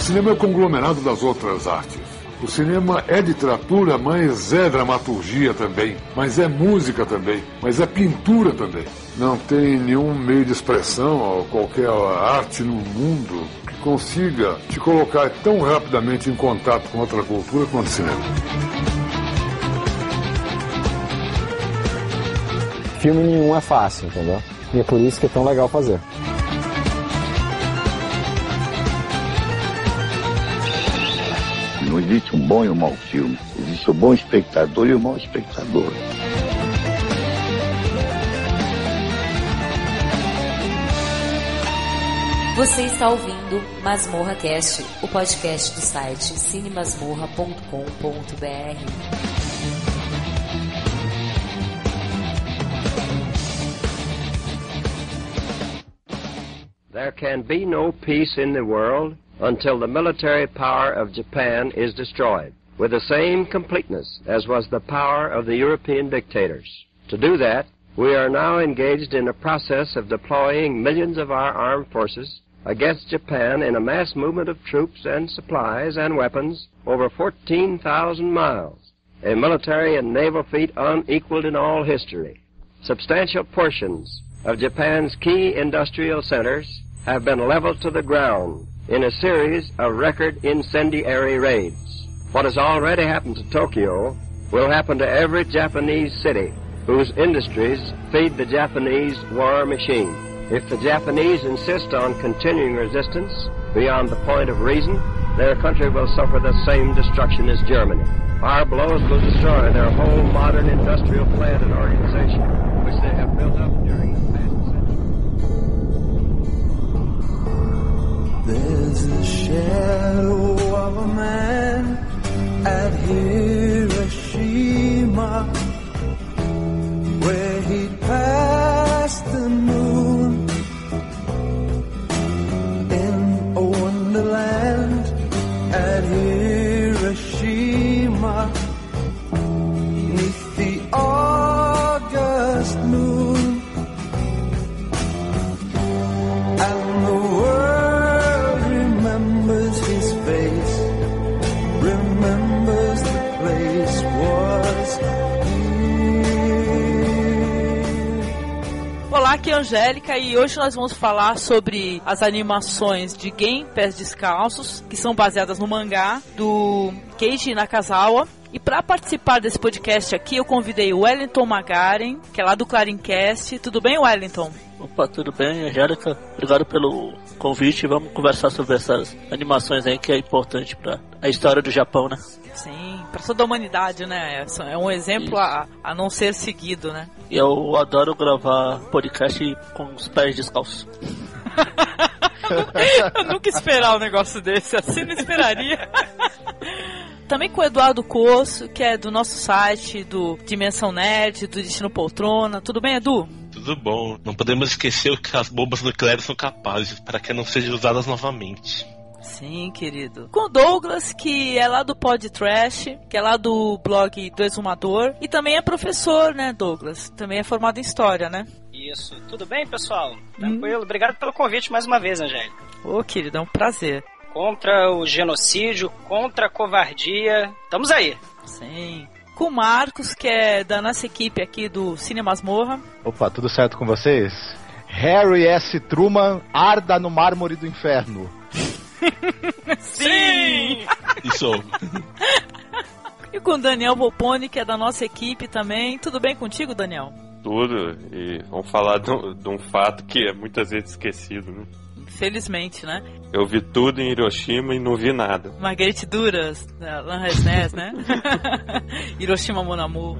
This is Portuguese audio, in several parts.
cinema é o conglomerado das outras artes. O cinema é literatura, mas é dramaturgia também, mas é música também, mas é pintura também. Não tem nenhum meio de expressão ou qualquer arte no mundo que consiga te colocar tão rapidamente em contato com outra cultura quanto o cinema. Filme nenhum é fácil, entendeu? E é por isso que é tão legal fazer. Não existe um bom e um mau filme. Existe o bom espectador e o mau espectador. Você está ouvindo Masmorra Cast, o podcast do site cinemasmorra.com.br. There can be no peace in the world until the military power of Japan is destroyed, with the same completeness as was the power of the European dictators. To do that, we are now engaged in a process of deploying millions of our armed forces against Japan in a mass movement of troops and supplies and weapons over 14,000 miles, a military and naval feat unequaled in all history. Substantial portions of Japan's key industrial centers have been leveled to the ground in a series of record incendiary raids. What has already happened to Tokyo will happen to every Japanese city whose industries feed the Japanese war machine. If the Japanese insist on continuing resistance beyond the point of reason, their country will suffer the same destruction as Germany. Our blows will destroy their whole modern industrial plant and organization, which they have built up during the past century. There's a shadow of a man at Hiroshima, where he passed the moon in a wonderland at Hiroshima, neath the August moon, and the world remembers his face, remembers the place was here. Olá, aqui é a Angélica e hoje nós vamos falar sobre as animações de Gen Pés Descalços, que são baseadas no mangá do Keiji Nakazawa. E para participar desse podcast aqui, eu convidei o Wellington Magaren, que é lá do Clarincast. Tudo bem, Wellington? Opa, tudo bem, Angélica? Obrigado pelo convite. Vamos conversar sobre essas animações aí que é importante para a história do Japão, né? Sim, para toda a humanidade, né? É um exemplo a não ser seguido, né? E eu adoro gravar podcast com os pés descalços. Eu nunca esperava um negócio desse, assim não esperaria. Também com o Eduardo Coço, que é do nosso site, do Dimensão Nerd, do Destino Poltrona. Tudo bem, Edu? Tudo bom. Não podemos esquecer o que as bombas nucleares são capazes, para que não sejam usadas novamente. Sim, querido. Com o Douglas, que é lá do Pod Trash, que é lá do blog do Exumador. E também é professor, né, Douglas? Também é formado em História, né? Isso. Tudo bem, pessoal? Tranquilo. Obrigado pelo convite mais uma vez, Angélica. Ô, querido, é um prazer. Contra o genocídio, contra a covardia. Estamos aí. Sim. Com o Marcos, que é da nossa equipe aqui do Cine Masmorra. Opa, tudo certo com vocês? Harry S. Truman arda no mármore do inferno. Sim! Isso. E com o Daniel Volpone, que é da nossa equipe também. Tudo bem contigo, Daniel? Tudo. E vamos falar de um fato que é muitas vezes esquecido, né? Infelizmente, né? Eu vi tudo em Hiroshima e não vi nada. Marguerite Duras, Alain Resnais, né? Hiroshima Mon Amour.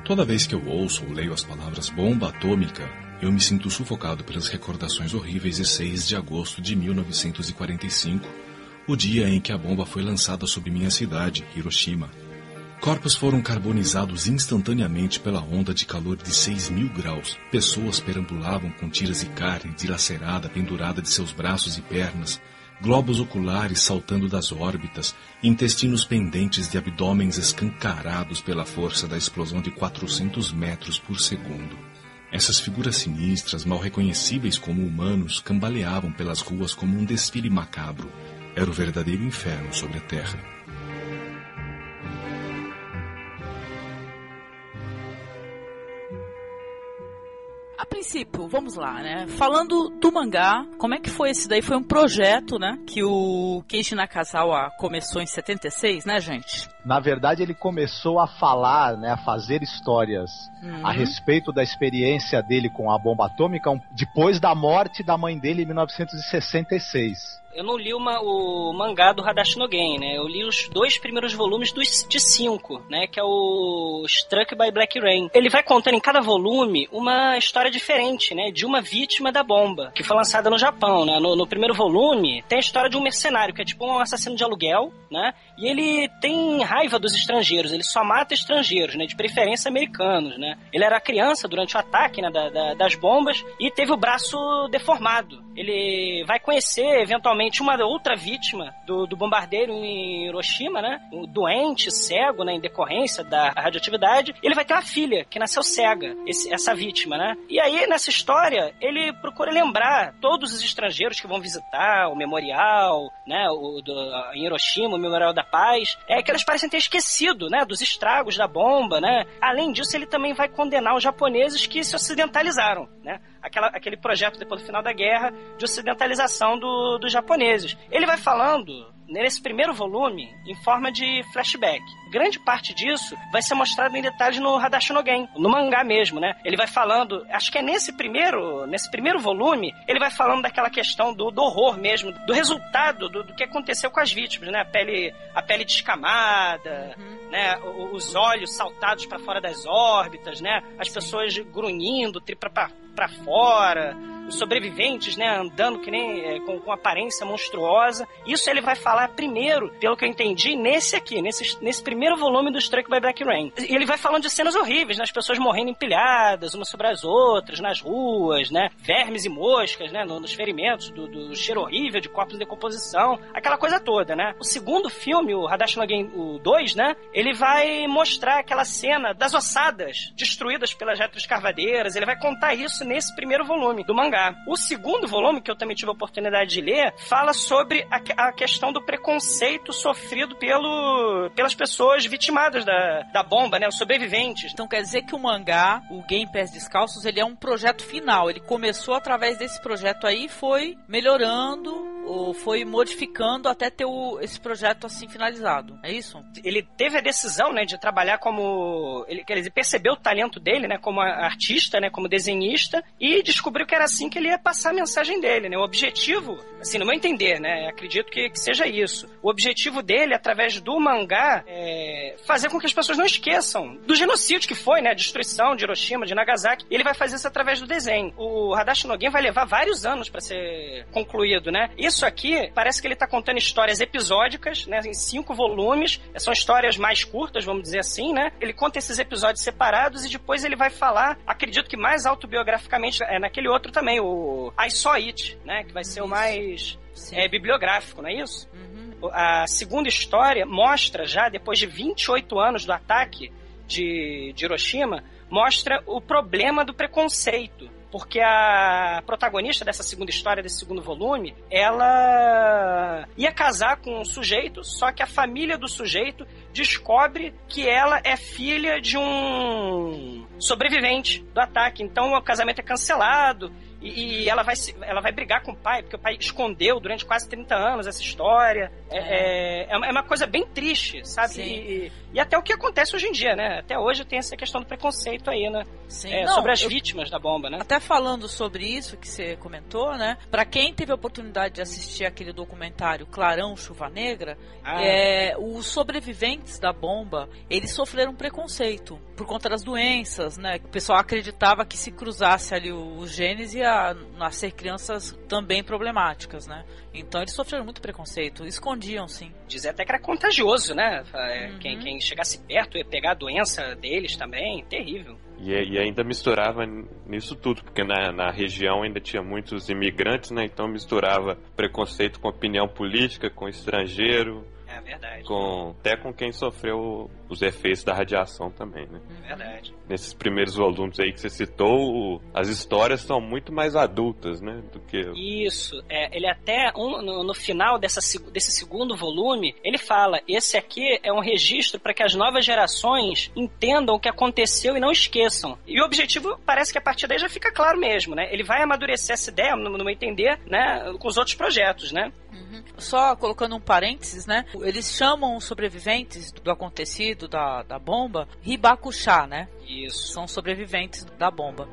Toda vez que eu ouço ou leio as palavras bomba atômica, eu me sinto sufocado pelas recordações horríveis de 6 de agosto de 1945, o dia em que a bomba foi lançada sobre minha cidade, Hiroshima. Corpos foram carbonizados instantaneamente pela onda de calor de 6.000 graus. Pessoas perambulavam com tiras de carne dilacerada pendurada de seus braços e pernas, globos oculares saltando das órbitas, intestinos pendentes de abdômenes escancarados pela força da explosão de 400 metros por segundo. Essas figuras sinistras, mal reconhecíveis como humanos, cambaleavam pelas ruas como um desfile macabro. Era o verdadeiro inferno sobre a Terra. A princípio, vamos lá, né? Falando do mangá, como é que foi esse daí? Foi um projeto, né? Que o Keiji Nakazawa começou em 76, né, gente? Na verdade, ele começou a falar, né, a fazer histórias a respeito da experiência dele com a bomba atômica depois da morte da mãe dele em 1966. Eu não li o mangá do Hadashi no Gen, né? Eu li os 2 primeiros volumes de 5, né? Que é o Struck by Black Rain. Ele vai contando em cada volume uma história diferente, né? De uma vítima da bomba, que foi lançada no Japão, né? No primeiro volume tem a história de um mercenário, que é tipo um assassino de aluguel, né? E ele tem raiva dos estrangeiros, ele só mata estrangeiros, né? De preferência americanos, né? Ele era criança durante o ataque, né? Das bombas e teve o braço deformado. Ele vai conhecer, eventualmente, uma outra vítima do bombardeiro em Hiroshima, né? Um doente, cego, né? Em decorrência da radioatividade. Ele vai ter uma filha que nasceu cega, essa vítima, né? E aí, nessa história, ele procura lembrar todos os estrangeiros que vão visitar o memorial, né? Em Hiroshima, o Memorial da Paz, que eles parecem ter esquecido, né? Dos estragos da bomba, né? Além disso, ele também vai condenar os japoneses que se ocidentalizaram, né? Aquele projeto depois do final da guerra de ocidentalização dos japoneses. Ele vai falando nesse primeiro volume em forma de flashback. Grande parte disso vai ser mostrado em detalhes no Hadashi no Gen, no mangá mesmo, né? Ele vai falando, acho que é nesse primeiro volume, ele vai falando daquela questão do horror mesmo, do resultado do que aconteceu com as vítimas, né? A pele descamada, né? Os olhos saltados para fora das órbitas, né? As pessoas grunhindo, para fora, os sobreviventes, né, andando que nem com aparência monstruosa. Isso ele vai falar primeiro, pelo que eu entendi, nesse primeiro volume do Struck by Black Rain. E ele vai falando de cenas horríveis, né, as pessoas morrendo empilhadas umas sobre as outras, nas ruas, né, vermes e moscas, né, nos ferimentos, do cheiro horrível de corpos em decomposição, aquela coisa toda, né. O segundo filme, o Hadashi no Gen, o 2, né, ele vai mostrar aquela cena das ossadas destruídas pelas retroescavadeiras. Ele vai contar isso nesse primeiro volume do mangá. O segundo volume, que eu também tive a oportunidade de ler, fala sobre a questão do preconceito sofrido pelas pessoas vitimadas da bomba, né? Os sobreviventes. Então quer dizer que o mangá, o Gen Pés Descalços, ele é um projeto final. Ele começou através desse projeto aí, foi melhorando ou foi modificando até ter esse projeto assim finalizado. É isso? Ele teve a decisão, né, de trabalhar como... Ele percebeu o talento dele, né, como artista, né, como desenhista, e descobriu que era assim que ele ia passar a mensagem dele, né? O objetivo, assim, no meu entender, né, acredito que seja isso. O objetivo dele, através do mangá, é fazer com que as pessoas não esqueçam do genocídio que foi, né, a destruição de Hiroshima, de Nagasaki. Ele vai fazer isso através do desenho. O Hadashi no Gen vai levar vários anos para ser concluído, né? Isso aqui, parece que ele tá contando histórias episódicas, né, em 5 volumes. São histórias mais curtas, vamos dizer assim, né? Ele conta esses episódios separados e depois ele vai falar, acredito que mais autobiograficamente, naquele outro também, o I Saw It, né? Que vai ser o mais bibliográfico, não é isso? A segunda história mostra, já depois de 28 anos do ataque de Hiroshima, mostra o problema do preconceito. Porque a protagonista dessa segunda história, desse segundo volume, ela ia casar com um sujeito, só que a família do sujeito descobre que ela é filha de um sobrevivente do ataque. Então o casamento é cancelado e ela vai brigar com o pai, porque o pai escondeu durante quase 30 anos essa história. É uma coisa bem triste, sabe? E até o que acontece hoje em dia, né? Até hoje tem essa questão do preconceito aí, né? Sobre as vítimas da bomba, né? Até falando sobre isso que você comentou, né? Pra quem teve a oportunidade de assistir aquele documentário Clarão, Chuva Negra, os sobreviventes sobreviventes da bomba, eles sofreram preconceito por conta das doenças, né? O pessoal acreditava que se cruzasse ali os genes ia nascer crianças também problemáticas, né? Então eles sofreram muito preconceito, escondiam, sim. Dizer até que era contagioso, né? Quem chegasse perto ia pegar a doença deles também, terrível. E ainda misturava nisso tudo, porque na região ainda tinha muitos imigrantes, né? Então misturava preconceito com opinião política, com estrangeiro. É verdade. Até com quem sofreu os efeitos da radiação também, né? É verdade. Nesses primeiros volumes aí que você citou, as histórias são muito mais adultas, né? Do que... Isso. Ele até, no final desse segundo volume, ele fala, esse aqui é um registro para que as novas gerações entendam o que aconteceu e não esqueçam. E o objetivo parece que a partir daí já fica claro mesmo, né? Ele vai amadurecer essa ideia, no meu entender, né? Com os outros projetos, né? Só colocando um parênteses, né? Eles chamam os sobreviventes do acontecido, da bomba, Hibakusha, né? Isso. São sobreviventes da bomba.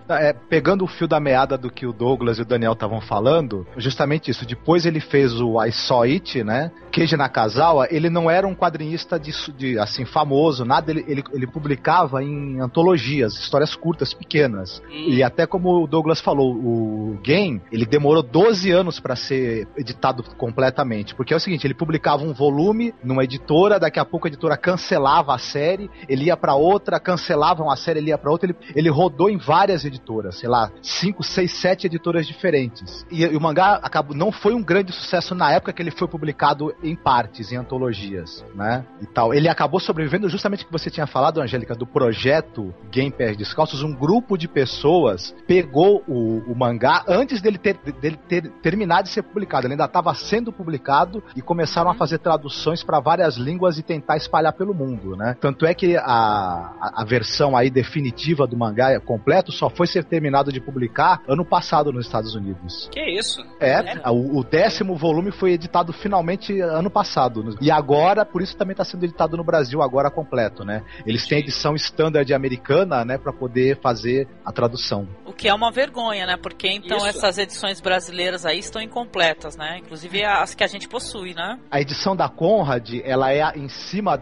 Pegando o fio da meada do que o Douglas e o Daniel estavam falando, justamente isso. Depois ele fez o I Saw It, né? Keiji Nakazawa, ele não era um quadrinista de assim, famoso, nada. Ele publicava em antologias, histórias curtas, pequenas. E até como o Douglas falou, o Gen, ele demorou 12 anos para ser editado completamente. Porque é o seguinte, ele publicava um volume numa editora, daqui a pouco a editora cancelava a série, ele ia para outra, cancelavam a série, ele ia pra outra, ele rodou em várias editoras, sei lá, 5, 6, 7 editoras diferentes. E o mangá não foi um grande sucesso na época que ele foi publicado em partes, em antologias, né? E tal. Ele acabou sobrevivendo justamente o que você tinha falado, Angélica, do projeto Game Pés Descalços. Um grupo de pessoas pegou o mangá antes dele ter terminado de ser publicado. Ele ainda estava sendo publicado e começaram a fazer traduções para várias línguas e tentar espalhar pelo mundo, né? Tanto é que a versão aí definitiva do mangá completo só foi ser terminado de publicar ano passado nos Estados Unidos. Que isso? O 10º volume foi editado finalmente ano passado. E agora, por isso também está sendo editado no Brasil agora completo, né? Eles têm edição standard americana, né, para poder fazer a tradução. O que é uma vergonha, né? Porque então essas edições brasileiras aí estão incompletas, né? Inclusive as que a gente possui, né? A edição da Conrad, ela é em cima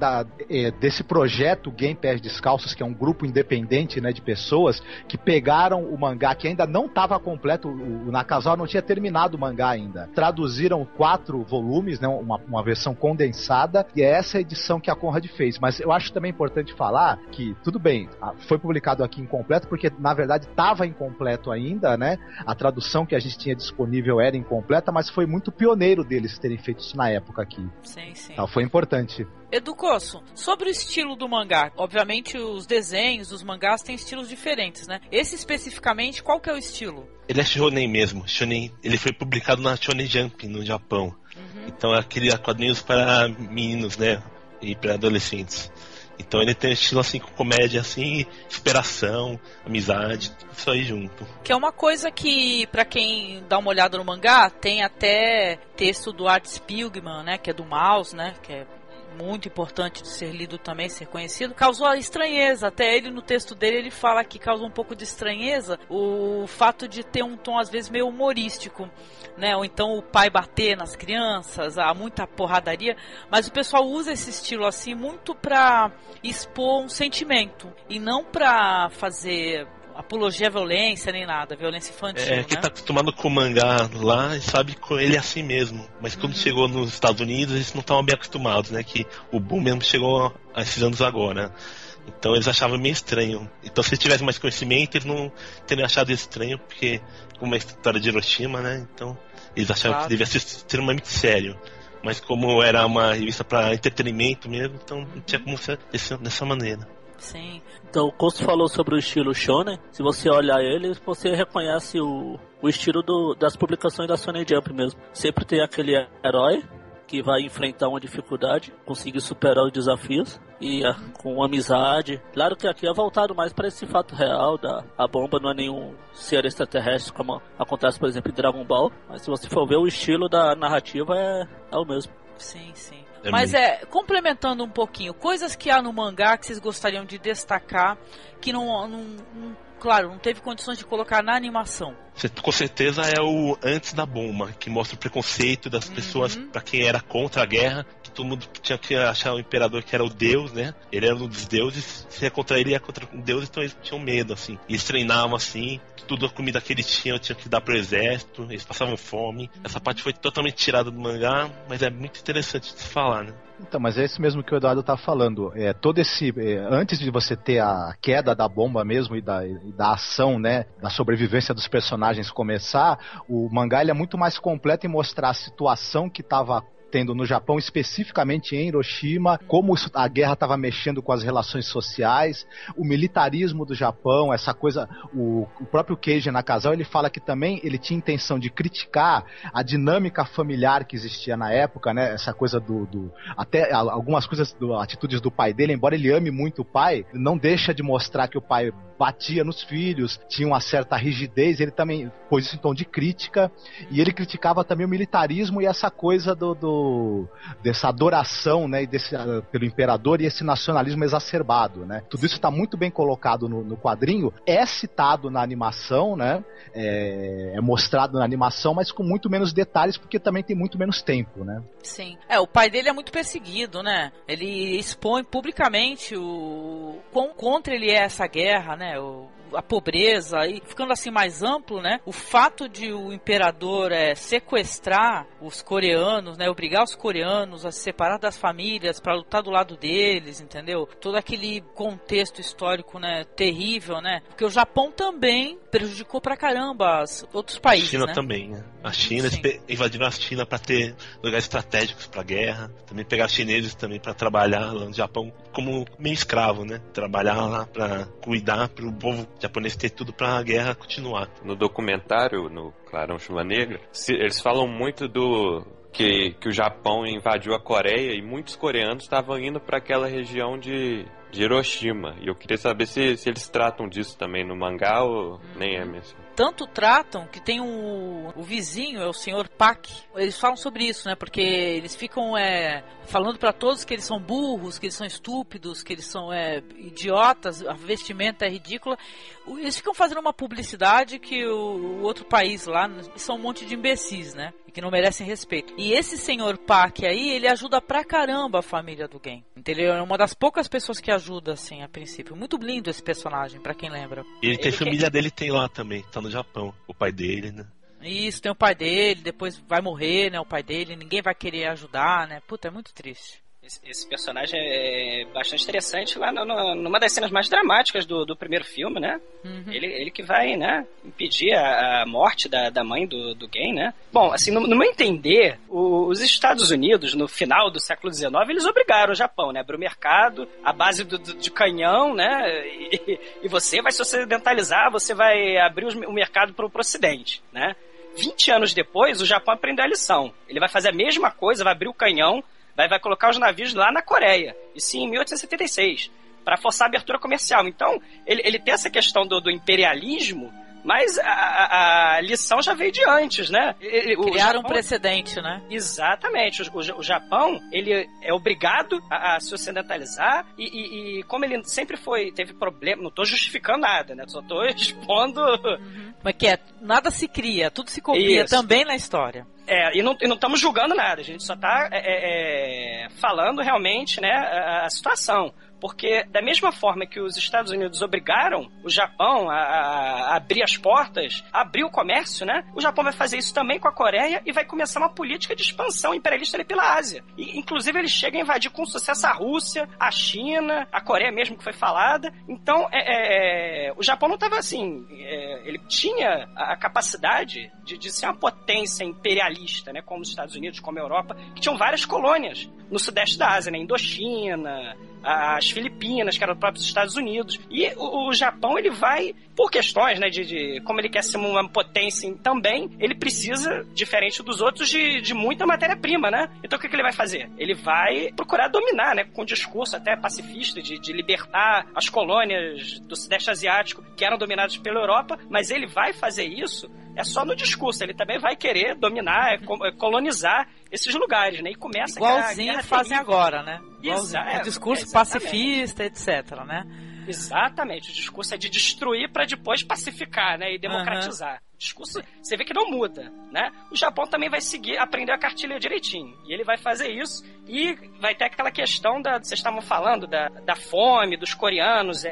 desse projeto Game Pés Descalços, que é um grupo independente, né, de pessoas que pegaram o mangá que ainda não estava completo, o Nakazawa não tinha terminado o mangá ainda. Traduziram 4 volumes, né, uma versão condensada, e é essa edição que a Conrad fez. Mas eu acho também importante falar que, tudo bem, foi publicado aqui incompleto, porque na verdade estava incompleto ainda, né? A tradução que a gente tinha disponível era incompleta, mas foi muito pioneiro deles terem feito isso na época aqui. Sim. Então, foi importante. Edu Kosso, sobre o estilo do mangá, obviamente os desenhos dos mangás têm estilos diferentes, né? Esse especificamente, qual que é o estilo? Ele é shonen mesmo, shonen, ele foi publicado na Shonen Jump, no Japão. Então é aquele quadrinhos para meninos, né? E para adolescentes. Então ele tem um estilo assim, com comédia assim, inspiração, amizade, isso aí junto. Que é uma coisa que, pra quem dá uma olhada no mangá, tem até texto do Art Spiegelman, né? Que é do Mouse, né? Que é muito importante de ser lido também, ser conhecido. Causou estranheza, até ele no texto dele ele fala que causa um pouco de estranheza o fato de ter um tom às vezes meio humorístico, né? Ou então o pai bater nas crianças, há muita porradaria, mas o pessoal usa esse estilo assim muito pra expor um sentimento e não pra fazer apologia à violência nem nada, violência infantil. Quem né? tá acostumado com o mangá lá sabe que ele é assim mesmo. Mas quando chegou nos Estados Unidos, eles não estavam bem acostumados, né? Que o boom mesmo chegou a esses anos agora. Então eles achavam meio estranho. Então se eles tivessem mais conhecimento, eles não teriam achado estranho, porque como é a história de Hiroshima, né? Então eles achavam que devia ser extremamente sério. Mas como era uma revista para entretenimento mesmo, então não tinha como ser dessa maneira. Sim. Então o Kosso falou sobre o estilo shonen. Se você olhar ele, você reconhece o estilo das publicações da Shonen Jump mesmo. Sempre tem aquele herói que vai enfrentar uma dificuldade, conseguir superar os desafios e com amizade. Claro que aqui é voltado mais para esse fato real a bomba não é nenhum ser extraterrestre como acontece, por exemplo, em Dragon Ball. Mas se você for ver, o estilo da narrativa é o mesmo. Sim. Mas complementando um pouquinho, coisas que há no mangá que vocês gostariam de destacar, que claro, não teve condições de colocar na animação. Com certeza é o antes da bomba, que mostra o preconceito das pessoas pra quem era contra a guerra, que todo mundo tinha que achar o imperador que era o deus, né? Ele era um dos deuses, se é contra ele, ia contra um deus, então eles tinham medo, assim. E eles treinavam assim, tudo a comida que eles tinham tinha que dar pro exército, eles passavam fome. Essa parte foi totalmente tirada do mangá, mas é muito interessante de se falar, né? Então, mas é isso mesmo que o Eduardo tá falando. Todo esse, antes de você ter a queda da bomba mesmo e da ação, né, da sobrevivência dos personagens começar, o mangá ele é muito mais completo em mostrar a situação que estava tendo no Japão, especificamente em Hiroshima, como a guerra estava mexendo com as relações sociais, o militarismo do Japão, essa coisa, o próprio Keiji Nakazawa, ele fala que também ele tinha intenção de criticar a dinâmica familiar que existia na época, né, essa coisa até algumas coisas, atitudes do pai dele, embora ele ame muito o pai, não deixa de mostrar que o pai batia nos filhos, tinha uma certa rigidez, ele também pôs isso em tom de crítica, e ele criticava também o militarismo e essa coisa dessa adoração, né, pelo imperador e esse nacionalismo exacerbado, né. Tudo isso está muito bem colocado no quadrinho, é citado na animação, né, é mostrado na animação, mas com muito menos detalhes, porque também tem muito menos tempo, né. Sim. O pai dele é muito perseguido, né, ele expõe publicamente o quão contra ele é essa guerra, né, a pobreza, e ficando assim mais amplo, né, o fato de o imperador sequestrar os coreanos, né, obrigar os coreanos a se separar das famílias para lutar do lado deles, entendeu? Todo aquele contexto histórico, né, terrível, né, porque o Japão também prejudicou pra caramba outros países, China, né? Também, né? A China, eles invadiram a China para ter lugares estratégicos para guerra, também pegar chineses também para trabalhar lá no Japão como meio escravo, né? Trabalhar lá para cuidar para o povo japonês ter tudo para a guerra continuar. No documentário, no Clarão Chuva Negra, eles falam muito que o Japão invadiu a Coreia e muitos coreanos estavam indo para aquela região de Hiroshima. E eu queria saber se eles tratam disso também no mangá ou nem é mesmo. Tanto tratam que tem o vizinho, é o Sr. Pak. Eles falam sobre isso, né? Porque eles ficam falando pra todos que eles são burros, que eles são estúpidos, que eles são idiotas, a vestimenta é ridícula. Eles ficam fazendo uma publicidade que o outro país lá são um monte de imbecis, né? E que não merecem respeito. E esse Sr. Pak aí, ele ajuda pra caramba a família do Gen. Ele é uma das poucas pessoas que ajuda, assim, a princípio. Muito lindo esse personagem, pra quem lembra. E tem família dele, tem lá também, tá no Japão, o pai dele, né? Isso, tem o pai dele, depois vai morrer, né, o pai dele, ninguém vai querer ajudar, né? Puta, é muito triste. Esse personagem é bastante interessante lá numa das cenas mais dramáticas do primeiro filme, né? Uhum. Ele que vai, né, impedir a morte da mãe do Gen, né? Bom, assim, no meu entender, os Estados Unidos, no final do século XIX, eles obrigaram o Japão, né, a abrir o mercado, a base de canhão, né? E você vai se ocidentalizar, você vai abrir o mercado para o Ocidente, né? 20 anos depois, o Japão aprendeu a lição. Ele vai fazer a mesma coisa, vai abrir o canhão, vai colocar os navios lá na Coreia, isso em 1876, para forçar a abertura comercial. Então, ele tem essa questão do imperialismo, mas a lição já veio de antes, né? Criaram um precedente, né? Exatamente. O Japão, ele é obrigado a se ocidentalizar e como ele sempre teve problema, não estou justificando nada, né? Só estou expondo... Mas nada se cria, tudo se copia também na história. E não estamos julgando nada, a gente só está falando realmente, né, a situação. Porque da mesma forma que os Estados Unidos obrigaram o Japão a abrir as portas, a abrir o comércio, né? O Japão vai fazer isso também com a Coreia e vai começar uma política de expansão imperialista ali pela Ásia. E, inclusive, ele chega a invadir com sucesso a Rússia, a China, a Coreia mesmo que foi falada. Então, o Japão não estava assim... ele tinha a capacidade de ser uma potência imperialista, né? Como os Estados Unidos, como a Europa, que tinham várias colônias no sudeste da Ásia, né? Indochina, as Filipinas, que eram os próprios Estados Unidos. E o Japão, ele vai, por questões, né, de como ele quer ser uma potência também, ele precisa, diferente dos outros, de muita matéria-prima, né? Então o que ele vai fazer? Ele vai procurar dominar, né, com um discurso até pacifista, de libertar as colônias do Sudeste Asiático, que eram dominadas pela Europa, mas ele vai fazer isso só no discurso, ele também vai querer dominar, colonizar esses lugares, né? E começa igualzinho fazem agora, né? O discurso pacifista, etc, né? Exatamente, o discurso é de destruir para depois pacificar, né? E democratizar. O discurso, você vê que não muda, né? O Japão também vai aprender a cartilha direitinho. E ele vai fazer isso e vai ter aquela questão vocês estavam falando da fome, dos coreanos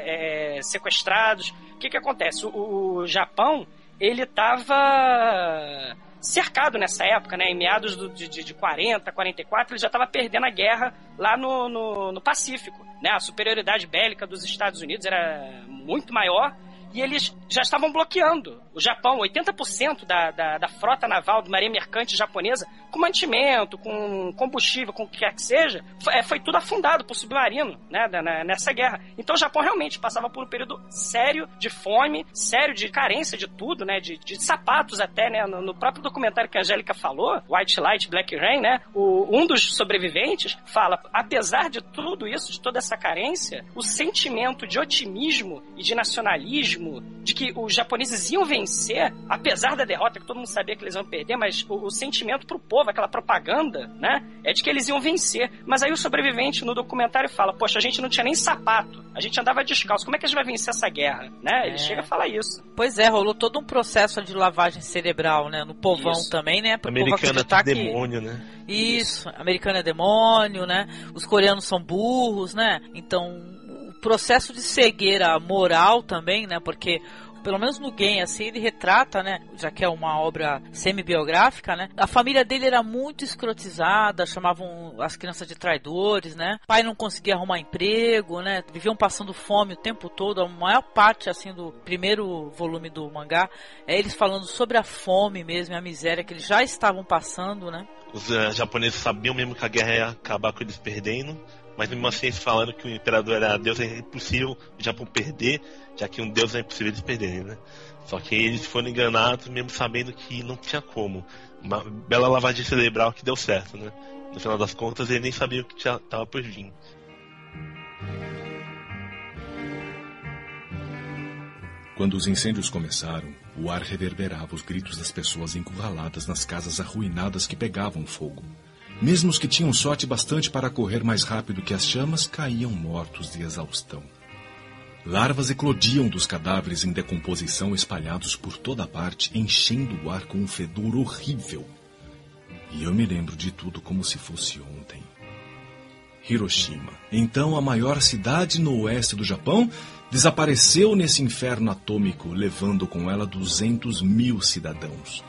sequestrados. O que acontece? O Japão, ele estava cercado nessa época, né? Em meados de 40, 44, ele já estava perdendo a guerra lá no Pacífico, né? A superioridade bélica dos Estados Unidos era muito maior. E eles já estavam bloqueando o Japão. 80% da frota naval, da marinha mercante japonesa, com mantimento, com combustível, com o que quer que seja, foi tudo afundado por submarino, né, nessa guerra. Então o Japão realmente passava por um período sério de fome, sério de carência de tudo, né, de sapatos até, né, no próprio documentário que a Angélica falou, White Light, Black Rain, né, um dos sobreviventes fala, apesar de tudo isso, de toda essa carência, o sentimento de otimismo e de nacionalismo, de que os japoneses iam vencer, apesar da derrota, que todo mundo sabia que eles iam perder, mas o sentimento pro povo, aquela propaganda, né, é de que eles iam vencer. Mas aí o sobrevivente no documentário fala, poxa, a gente não tinha nem sapato, a gente andava descalço, como é que a gente vai vencer essa guerra, né? Ele chega a falar isso. Pois é, rolou todo um processo de lavagem cerebral, né, no povão também, né, pro americano é demônio, né? Isso, americano é demônio, né, os coreanos são burros, né, então processo de cegueira moral também, né? Porque pelo menos no Gen, assim, ele retrata, né? Já que é uma obra semi-biográfica, né? A família dele era muito escrotizada, chamavam as crianças de traidores, né? O pai não conseguia arrumar emprego, né? Viviam passando fome o tempo todo. A maior parte, assim, do primeiro volume do mangá é eles falando sobre a fome mesmo, a miséria que eles já estavam passando, né? Os japoneses sabiam mesmo que a guerra ia acabar com eles perdendo. Mas mesmo assim, eles falando que o imperador era Deus, é impossível o Japão perder, já que um Deus é impossível eles perderem, né? Só que eles foram enganados, mesmo sabendo que não tinha como. Uma bela lavagem cerebral que deu certo, né? No final das contas, ele nem sabia o que estava por vir. Quando os incêndios começaram, o ar reverberava os gritos das pessoas encurraladas nas casas arruinadas que pegavam fogo. Mesmo os que tinham sorte bastante para correr mais rápido que as chamas, caíam mortos de exaustão. Larvas eclodiam dos cadáveres em decomposição espalhados por toda parte, enchendo o ar com um fedor horrível. E eu me lembro de tudo como se fosse ontem. Hiroshima, então a maior cidade no oeste do Japão, desapareceu nesse inferno atômico, levando com ela 200 mil cidadãos.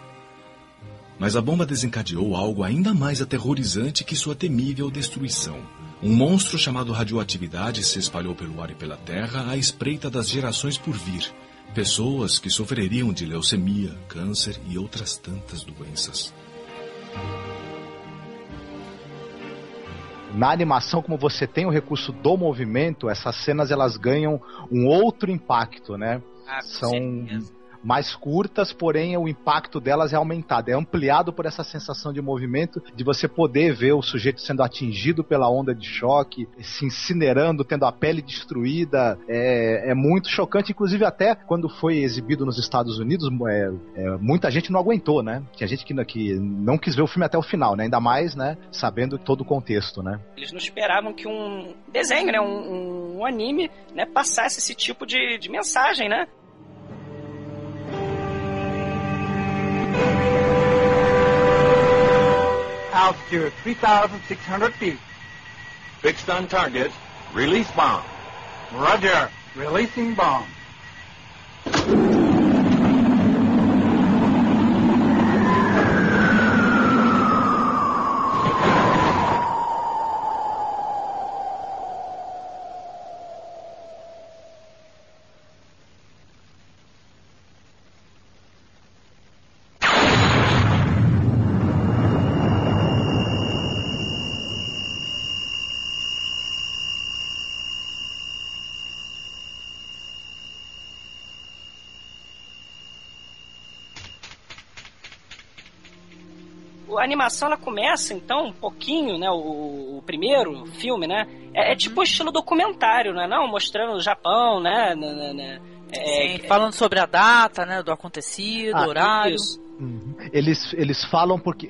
Mas a bomba desencadeou algo ainda mais aterrorizante que sua temível destruição. Um monstro chamado radioatividade se espalhou pelo ar e pela terra à espreita das gerações por vir. Pessoas que sofreriam de leucemia, câncer e outras tantas doenças. Na animação, como você tem o recurso do movimento, essas cenas elas ganham um outro impacto, né? São mais curtas, porém o impacto delas é aumentado, é ampliado por essa sensação de movimento, de você poder ver o sujeito sendo atingido pela onda de choque, se incinerando, tendo a pele destruída, é muito chocante, inclusive até quando foi exibido nos Estados Unidos, muita gente não aguentou, né? Tinha gente que não quis ver o filme até o final, né? Ainda mais, né? Sabendo todo o contexto, né? Eles não esperavam que um desenho, né? Um anime, né? Passasse esse tipo de mensagem, né? Altitude 3,600 feet. Fixed on target. Release bomb. Roger. Releasing bomb. A animação ela começa então um pouquinho, né, o primeiro filme, né, é tipo um estilo documentário, não é não? Mostrando o Japão, né, Sim, falando sobre a data, né, do acontecido, horário. Isso. Eles falam porque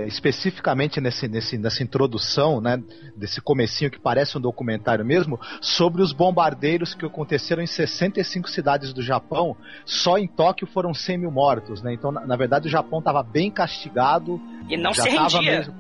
especificamente nessa introdução, né, desse comecinho que parece um documentário mesmo, sobre os bombardeiros que aconteceram em 65 cidades do Japão. Só em Tóquio foram 100 mil mortos, né? Então, na verdade, o Japão estava bem castigado. E não se rendia.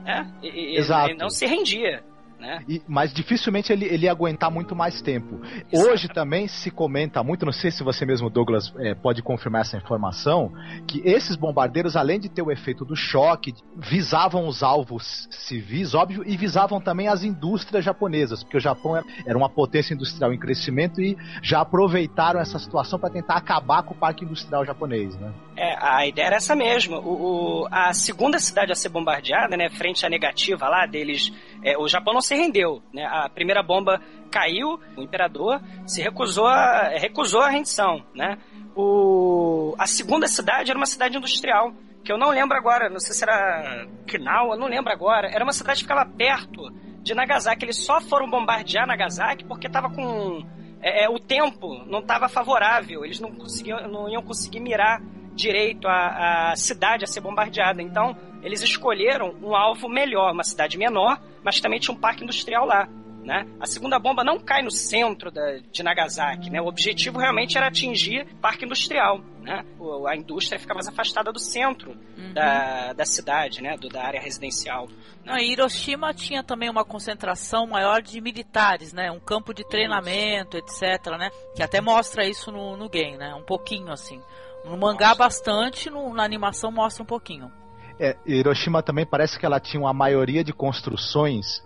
Exato. E não se rendia. Né? Mas dificilmente ele ia aguentar muito mais tempo. Hoje também se comenta muito, não sei se você mesmo, Douglas, pode confirmar essa informação, que esses bombardeiros, além de ter o efeito do choque, visavam os alvos civis, óbvio, e visavam também as indústrias japonesas, porque o Japão era uma potência industrial em crescimento e já aproveitaram essa situação para tentar acabar com o parque industrial japonês, né? A ideia era essa mesmo. A segunda cidade a ser bombardeada, né, frente à negativa lá deles, o Japão não se rendeu, né? A primeira bomba caiu, o imperador se recusou a rendição, né? A segunda cidade era uma cidade industrial, que eu não lembro agora, não sei se era Okinawa, não lembro agora. Era uma cidade que ficava perto de Nagasaki. Eles só foram bombardear Nagasaki porque estava com... o tempo não estava favorável, eles não iam conseguir mirar direito a cidade a ser bombardeada. Então, eles escolheram um alvo melhor, uma cidade menor, mas também tinha um parque industrial lá, né? A segunda bomba não cai no centro de Nagasaki, né? O objetivo realmente era atingir parque industrial, né? A indústria fica mais afastada do centro da cidade, né? Da área residencial. Não, e Hiroshima tinha também uma concentração maior de militares, né? Um campo de treinamento, etc, né? Que até mostra isso no game, né? Um pouquinho, assim. No mangá bastante, na animação mostra um pouquinho. Hiroshima também parece que ela tinha uma maioria de construções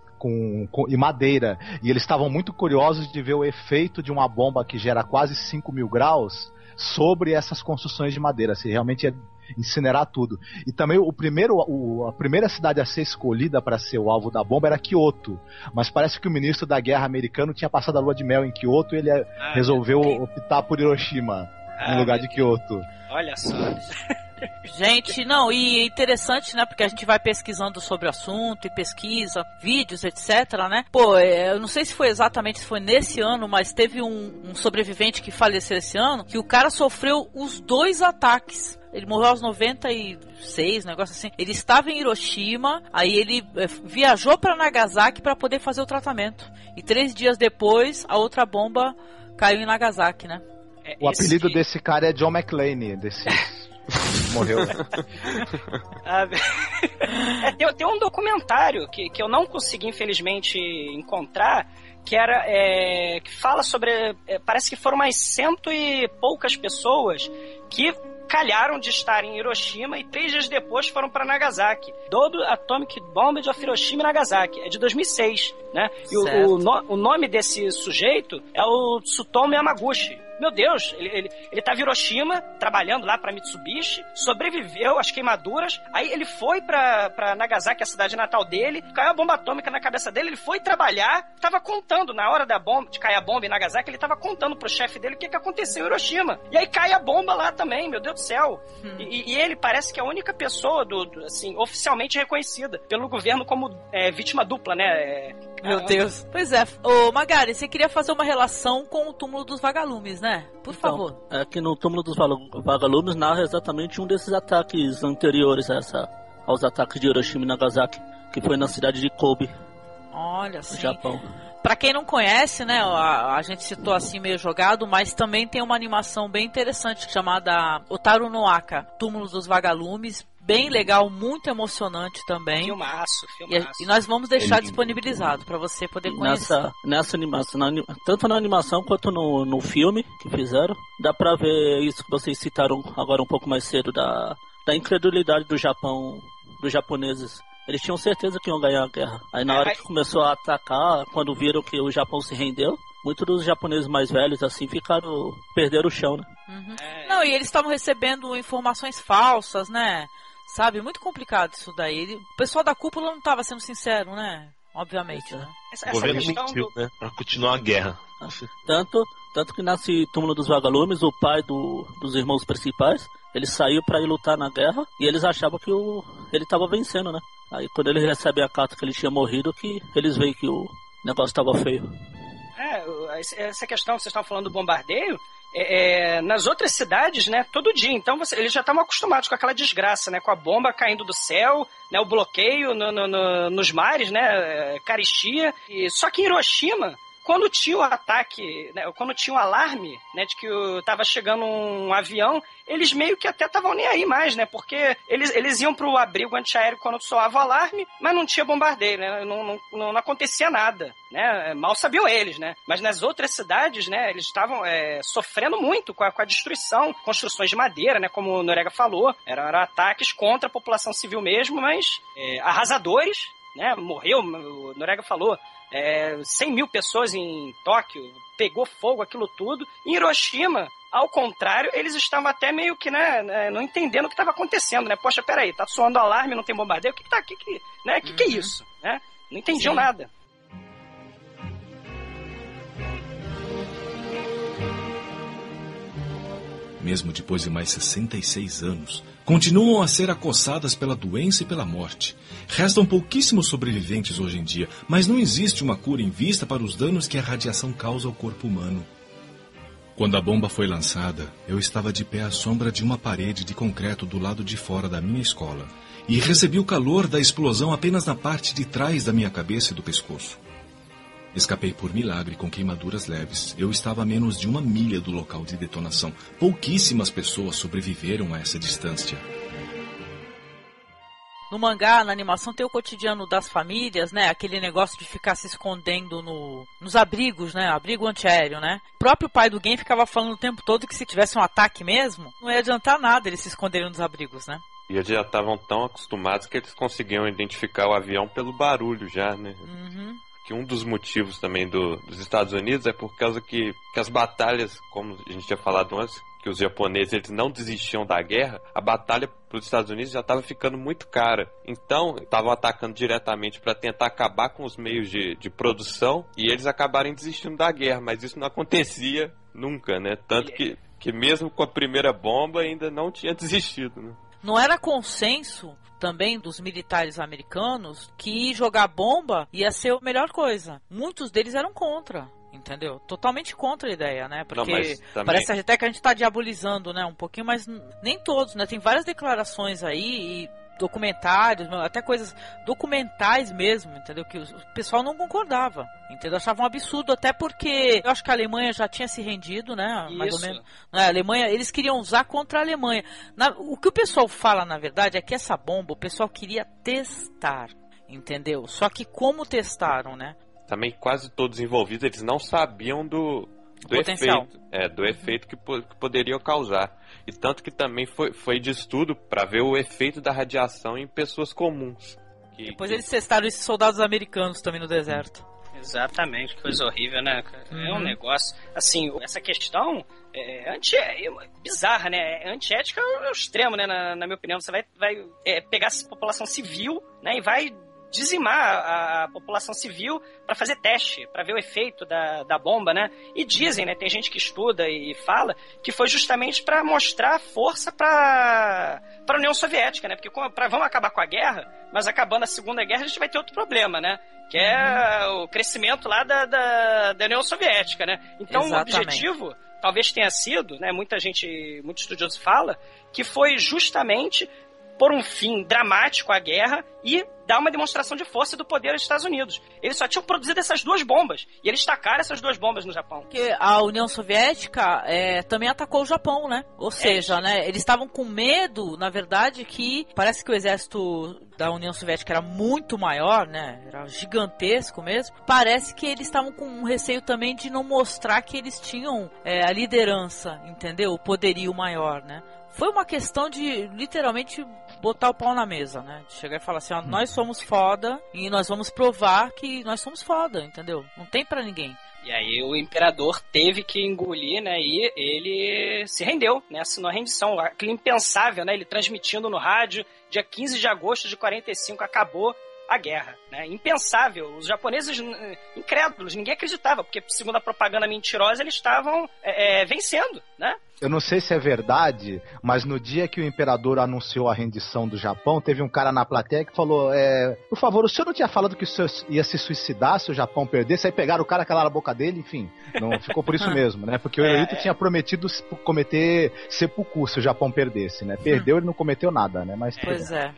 e madeira. E eles estavam muito curiosos de ver o efeito de uma bomba que gera quase 5 mil graus sobre essas construções de madeira. Se realmente ia incinerar tudo. E também a primeira cidade a ser escolhida para ser o alvo da bomba era Kyoto. Mas parece que o ministro da guerra americano tinha passado a lua de mel em Kyoto e ele resolveu optar por Hiroshima no lugar de Kyoto. Olha só. Gente, não, e é interessante, né, porque a gente vai pesquisando sobre o assunto e pesquisa, vídeos, etc, né? Pô, eu não sei se foi nesse ano, mas teve um sobrevivente que faleceu esse ano, que o cara sofreu os 2 ataques. Ele morreu aos 96, um negócio assim. Ele estava em Hiroshima, aí ele viajou para Nagasaki para poder fazer o tratamento. E 3 dias depois, a outra bomba caiu em Nagasaki, né? O apelido desse cara é John McClane, morreu. Tem um documentário que eu não consegui, infelizmente, encontrar, que fala sobre... parece que foram mais 100 e poucas pessoas que calharam de estar em Hiroshima e 3 dias depois foram para Nagasaki. Double Atomic Bomb of Hiroshima e Nagasaki. É de 2006, né? E o nome desse sujeito é o Tsutomu Yamaguchi. Meu Deus, ele tava em Hiroshima, trabalhando lá pra Mitsubishi, sobreviveu às queimaduras, aí ele foi pra Nagasaki, a cidade natal dele, caiu a bomba atômica na cabeça dele, ele foi trabalhar, tava contando, na hora de cair a bomba em Nagasaki, ele tava contando pro chefe dele o que aconteceu em Hiroshima. E aí cai a bomba lá também, meu Deus do céu. E ele parece que é a única pessoa, assim, oficialmente reconhecida pelo governo como vítima dupla, né? Meu Deus. Pois é. Ô, Magari, você queria fazer uma relação com o túmulo dos vagalumes, né? Por favor. Aqui no túmulo dos vagalumes narra exatamente um desses ataques anteriores aos ataques de Hiroshima e Nagasaki, que foi na cidade de Kobe. Olha, no Japão. Pra quem não conhece, né, a gente citou assim meio jogado, mas também tem uma animação bem interessante chamada Otaru no Aka, Túmulos dos Vagalumes. Bem legal, muito emocionante também. Filmaço. E nós vamos deixar disponibilizado para você poder conhecer. Nessa animação, tanto na animação quanto no filme que fizeram, dá pra ver isso que vocês citaram agora um pouco mais cedo, da incredulidade do Japão, dos japoneses. Eles tinham certeza que iam ganhar a guerra. Aí na hora que começou a atacar, quando viram que o Japão se rendeu, muitos dos japoneses mais velhos assim perderam o chão, né? Não, e eles estavam recebendo informações falsas, né? Sabe, muito complicado isso daí. O pessoal da cúpula não estava sendo sincero, né? Obviamente, né? O governo mentiu, né? Pra continuar a guerra. Tanto que nesse túmulo dos vagalumes, o pai dos irmãos principais, ele saiu pra ir lutar na guerra e eles achavam que ele tava vencendo, né? Aí quando ele recebe a carta que ele tinha morrido, que eles veem que o negócio tava feio. Essa questão que vocês estavam falando do bombardeio, nas outras cidades, né, todo dia. Então eles já estavam acostumados com aquela desgraça, né, com a bomba caindo do céu, né, o bloqueio nos mares, né, carestia. Só que em Hiroshima, quando tinha o ataque, né, quando tinha o alarme, né, de que estava chegando um avião, eles meio que até estavam nem aí mais, né, porque eles iam pro abrigo antiaéreo quando soava o alarme, mas não tinha bombardeio, né, não acontecia nada, né, mal sabiam eles, né, mas nas outras cidades, né, eles estavam sofrendo muito com a destruição, construções de madeira, né, como o Norega falou, eram ataques contra a população civil mesmo, mas arrasadores, né, morreu, o Norega falou, 100 mil pessoas em Tóquio, pegou fogo aquilo tudo. Em Hiroshima, ao contrário, eles estavam até meio que, né, não entendendo o que estava acontecendo, né? Poxa, peraí, tá soando alarme, não tem bombardeio, o que é isso? Né? Não entendiam nada. Mesmo depois de mais 66 anos, continuam a ser acossadas pela doença e pela morte. Restam pouquíssimos sobreviventes hoje em dia, mas não existe uma cura em vista para os danos que a radiação causa ao corpo humano. Quando a bomba foi lançada, eu estava de pé à sombra de uma parede de concreto do lado de fora da minha escola e recebi o calor da explosão apenas na parte de trás da minha cabeça e do pescoço. Escapei por milagre com queimaduras leves. Eu estava a menos de 1 milha do local de detonação. Pouquíssimas pessoas sobreviveram a essa distância. No mangá, na animação, tem o cotidiano das famílias, né? Aquele negócio de ficar se escondendo nos abrigos, né? Abrigo antiaéreo, né? O próprio pai do Gen ficava falando o tempo todo que se tivesse um ataque mesmo, não ia adiantar nada eles se esconderem nos abrigos, né? E eles já estavam tão acostumados que eles conseguiam identificar o avião pelo barulho já, né? Uhum. Que um dos motivos também dos Estados Unidos é por causa que as batalhas, como a gente tinha falado antes, que os japoneses eles não desistiam da guerra, a batalha para os Estados Unidos já estava ficando muito cara. Então, estavam atacando diretamente para tentar acabar com os meios de produção e eles acabarem desistindo da guerra, mas isso não acontecia nunca, né? Tanto que mesmo com a primeira bomba ainda não tinha desistido, né? Não era consenso também dos militares americanos que jogar bomba ia ser a melhor coisa. Muitos deles eram contra, entendeu? Totalmente contra a ideia, né? Porque não, parece até que a gente tá diabolizando, né? Um pouquinho, mas nem todos, né? Tem várias declarações aí e documentários, até coisas documentais mesmo, entendeu? Que o pessoal não concordava, entendeu? Achavam um absurdo, até porque eu acho que a Alemanha já tinha se rendido, né? Isso. Mais ou menos. A Alemanha, eles queriam usar contra a Alemanha. O que o pessoal fala, na verdade, é que essa bomba o pessoal queria testar, entendeu? Só que como testaram, né? Também quase todos envolvidos, eles não sabiam do efeito que poderiam causar. E tanto que também foi de estudo para ver o efeito da radiação em pessoas comuns. Depois eles testaram esses soldados americanos também no deserto. Exatamente, que coisa horrível, né? É um negócio... Assim, essa questão é bizarra, né? É antiética ao extremo, né? Na minha opinião, você vai pegar essa população civil, né? E vai dizimar a população civil para fazer teste, para ver o efeito da bomba, né? E dizem, né? Tem gente que estuda e fala que foi justamente para mostrar força para a União Soviética, né? Porque vamos acabar com a guerra, mas acabando a Segunda Guerra a gente vai ter outro problema, né? Que é o crescimento lá da União Soviética, né? Então exatamente. O objetivo talvez tenha sido, né? Muito estudioso fala que foi justamente por um fim dramático à guerra e dar uma demonstração de força do poder dos Estados Unidos. Eles só tinham produzido essas 2 bombas e eles tacaram essas 2 bombas no Japão. Porque a União Soviética também atacou o Japão, né? Ou seja, né, eles estavam com medo, na verdade, que parece que o exército da União Soviética era muito maior, né? Era gigantesco mesmo. Parece que eles estavam com um receio também de não mostrar que eles tinham a liderança, entendeu? O poderio maior, né? Foi uma questão de, literalmente, botar o pau na mesa, né? De chegar e falar assim, ó, nós somos foda e nós vamos provar que nós somos foda, entendeu? Não tem pra ninguém. E aí o imperador teve que engolir, né? E ele se rendeu, né? Assinou a rendição. Aquilo impensável, né? Ele transmitindo no rádio, dia 15 de agosto de 45, acabou, a guerra, né? Impensável. Os japoneses, incrédulos, ninguém acreditava, porque segundo a propaganda mentirosa eles estavam vencendo, né? Eu não sei se é verdade, mas no dia que o imperador anunciou a rendição do Japão, teve um cara na plateia que falou, por favor, o senhor não tinha falado que o senhor ia se suicidar se o Japão perdesse? Aí pegaram o cara, calaram a boca dele, enfim, não ficou por isso mesmo, né? Porque o Hirohito tinha prometido cometer seppuku se o Japão perdesse, né? Perdeu, ele não cometeu nada, né? Mas pois é.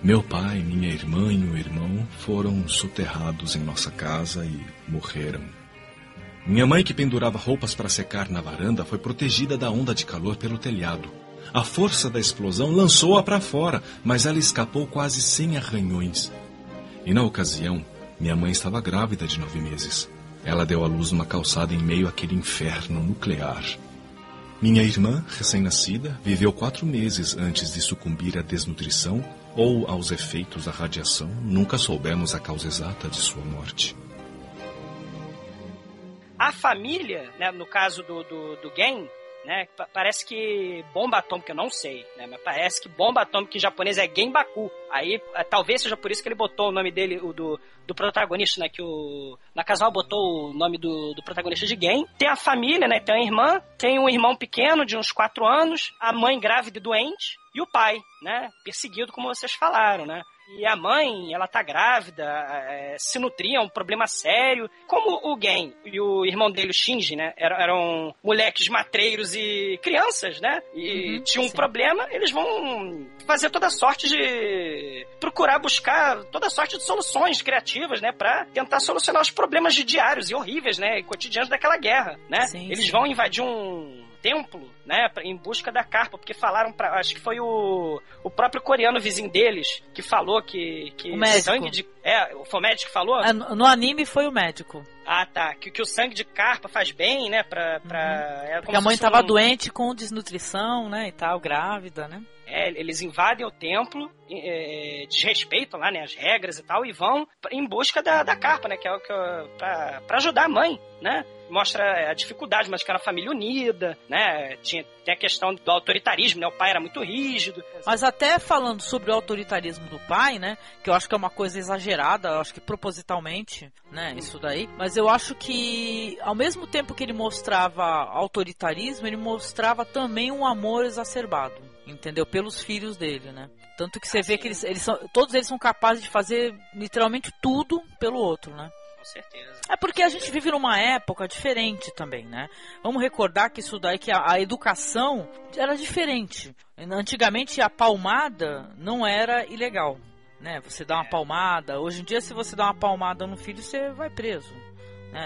Meu pai, minha irmã e meu irmão foram soterrados em nossa casa e morreram. Minha mãe, que pendurava roupas para secar na varanda, foi protegida da onda de calor pelo telhado. A força da explosão lançou-a para fora, mas ela escapou quase sem arranhões. E na ocasião, minha mãe estava grávida de 9 meses. Ela deu à luz numa calçada em meio àquele inferno nuclear. Minha irmã, recém-nascida, viveu 4 meses antes de sucumbir à desnutrição ou aos efeitos da radiação. Nunca soubemos a causa exata de sua morte. A família, né, no caso do Gen, né, parece que bomba atômica, eu não sei, né, mas parece que bomba atômica em japonês é Genbaku. Aí talvez seja por isso que ele botou o nome dele, o do protagonista, né, que o Nakazawa botou o nome do protagonista de Gen. Tem a família, né, tem a irmã, tem um irmão pequeno de uns 4 anos, a mãe grávida e doente e o pai, né, perseguido, como vocês falaram, né. E a mãe, ela tá grávida, se nutria, é um problema sério. Como o Gen e o irmão dele, o Shinji, né, eram moleques matreiros e crianças, né, e tinham um problema, eles vão fazer toda sorte de buscar toda sorte de soluções criativas, né, pra tentar solucionar os problemas diários e horríveis, né, cotidianos daquela guerra, né. Eles vão invadir um templo, né, em busca da carpa, porque falaram acho que foi o próprio coreano vizinho deles que falou que o médico. Sangue de foi o médico que falou? No anime foi o médico. Ah, tá, que o sangue de carpa faz bem, né, porque a mãe tava doente com desnutrição, né, e tal, grávida, né. Eles invadem o templo, desrespeitam lá, né, as regras e tal, e vão em busca da carpa, né, que é pra ajudar a mãe, né. Mostra a dificuldade, mas que era uma família unida, né? Tem a questão do autoritarismo, né? O pai era muito rígido. Mas até falando sobre o autoritarismo do pai, né? Que eu acho que é uma coisa exagerada, eu acho que propositalmente, né? Isso daí. Mas eu acho que, ao mesmo tempo que ele mostrava autoritarismo, ele mostrava também um amor exacerbado, entendeu? Pelos filhos dele, né? Tanto que você vê que todos eles são capazes de fazer literalmente tudo pelo outro, né? Com certeza. É porque a gente vive numa época diferente também, né? Vamos recordar que isso daí, que a educação era diferente. Antigamente a palmada não era ilegal, né? Você dá uma palmada. Hoje em dia, se você dá uma palmada no filho, você vai preso.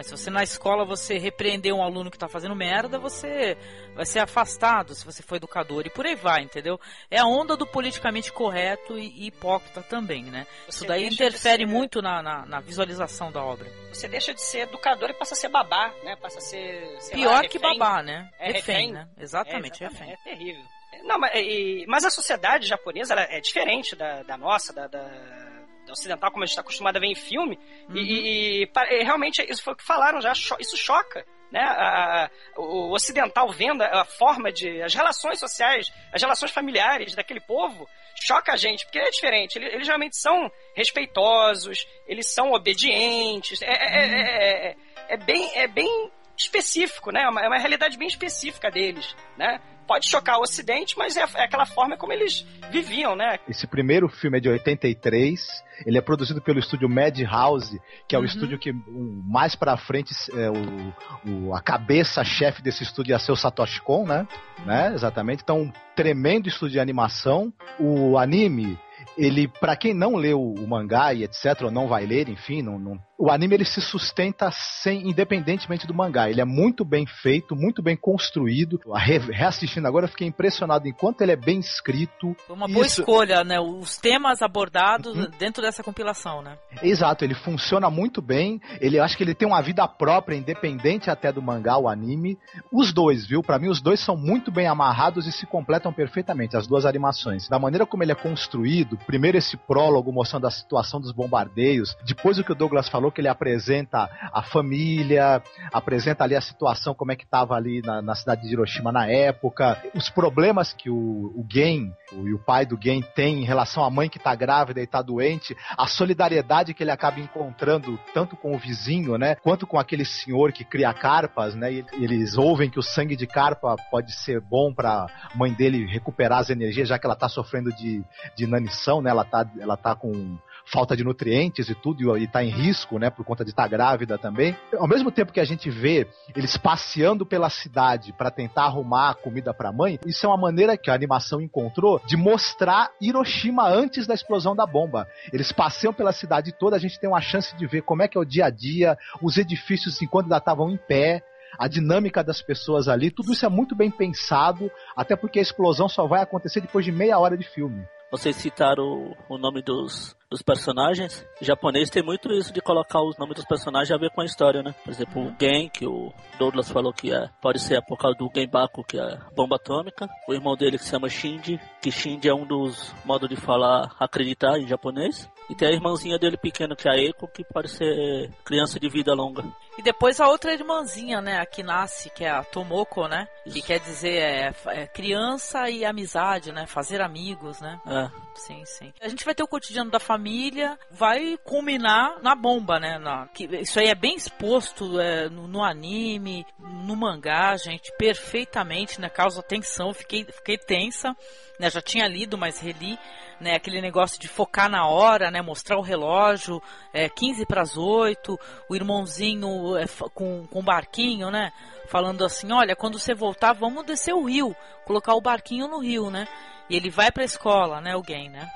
Se você na escola você repreender um aluno que está fazendo merda, você vai ser afastado se você for educador, e por aí vai, entendeu? É a onda do politicamente correto e hipócrita também, né? Isso daí interfere muito na visualização da obra. Você deixa de ser educador e passa a ser babá, né? Passa a ser, pior que babá, né? Refém, né? Exatamente, refém. É terrível. Não, mas a sociedade japonesa ela é diferente da nossa, da ocidental, como a gente está acostumado a ver em filme, e realmente isso foi o que falaram já, isso choca, né? O ocidental vendo a forma as relações sociais, as relações familiares daquele povo, choca a gente, porque é diferente, eles realmente são respeitosos, eles são obedientes, é bem específico, né? É uma realidade bem específica deles, né? Pode chocar o Ocidente, mas é aquela forma como eles viviam, né? Esse primeiro filme é de 83, ele é produzido pelo estúdio Madhouse, que é o estúdio que mais pra frente, a cabeça-chefe desse estúdio ia ser o Satoshi Kon, né? Exatamente. Então, um tremendo estúdio de animação. O anime, ele, pra quem não leu o mangá e etc, ou não vai ler, enfim, o anime ele se sustenta independentemente do mangá. Ele é muito bem feito, muito bem construído. Reassistindo agora, eu fiquei impressionado em quanto ele é bem escrito. Foi uma boa escolha, né? Os temas abordados dentro dessa compilação, né? Exato, ele funciona muito bem. Acho que ele tem uma vida própria, independente até do mangá, o anime. Os dois, viu? Pra mim, os dois são muito bem amarrados e se completam perfeitamente, as duas animações. Da maneira como ele é construído, primeiro esse prólogo mostrando a situação dos bombardeios, depois o que o Douglas falou, que ele apresenta a família, apresenta ali a situação, como é que estava ali na cidade de Hiroshima na época, os problemas que o Gen e o pai do Gen tem em relação à mãe que está grávida e está doente, a solidariedade que ele acaba encontrando tanto com o vizinho, né, quanto com aquele senhor que cria carpas, né, e eles ouvem que o sangue de carpa pode ser bom para a mãe dele recuperar as energias, já que ela está sofrendo de inanição, né, ela tá com falta de nutrientes e tudo, e tá em risco, né, por conta de estar grávida também. Ao mesmo tempo que a gente vê eles passeando pela cidade para tentar arrumar comida para a mãe, isso é uma maneira que a animação encontrou de mostrar Hiroshima antes da explosão da bomba. Eles passeiam pela cidade toda, a gente tem uma chance de ver como é que é o dia a dia, os edifícios enquanto ainda estavam em pé, a dinâmica das pessoas ali, tudo isso é muito bem pensado, até porque a explosão só vai acontecer depois de meia hora de filme. Vocês citaram o nome dos personagens. O japonês tem muito isso de colocar os nomes dos personagens a ver com a história, né? Por exemplo, o Gen, que o Douglas falou que pode ser por causa do Genbaku, que é a bomba atômica. O irmão dele que se chama Shinji, que Shinji é um dos modos de falar acreditar em japonês. E tem a irmãzinha dele pequena, que é a Eiko, que pode ser criança de vida longa. E depois a outra irmãzinha, né, a que nasce, que é a Tomoko, né? Isso. Que quer dizer criança e amizade, né? Fazer amigos, né? Sim, sim. A gente vai ter o cotidiano da família, vai culminar na bomba, né? Isso aí é bem exposto no anime, no mangá, gente, perfeitamente, né? Causa tensão, fiquei tensa, né? Já tinha lido, mas reli, né? Aquele negócio de focar na hora, né? Mostrar o relógio, 7:45, o irmãozinho com um barquinho, né? Falando assim, olha, quando você voltar, vamos descer o rio, colocar o barquinho no rio, né? E ele vai pra escola, né, o Gen, né?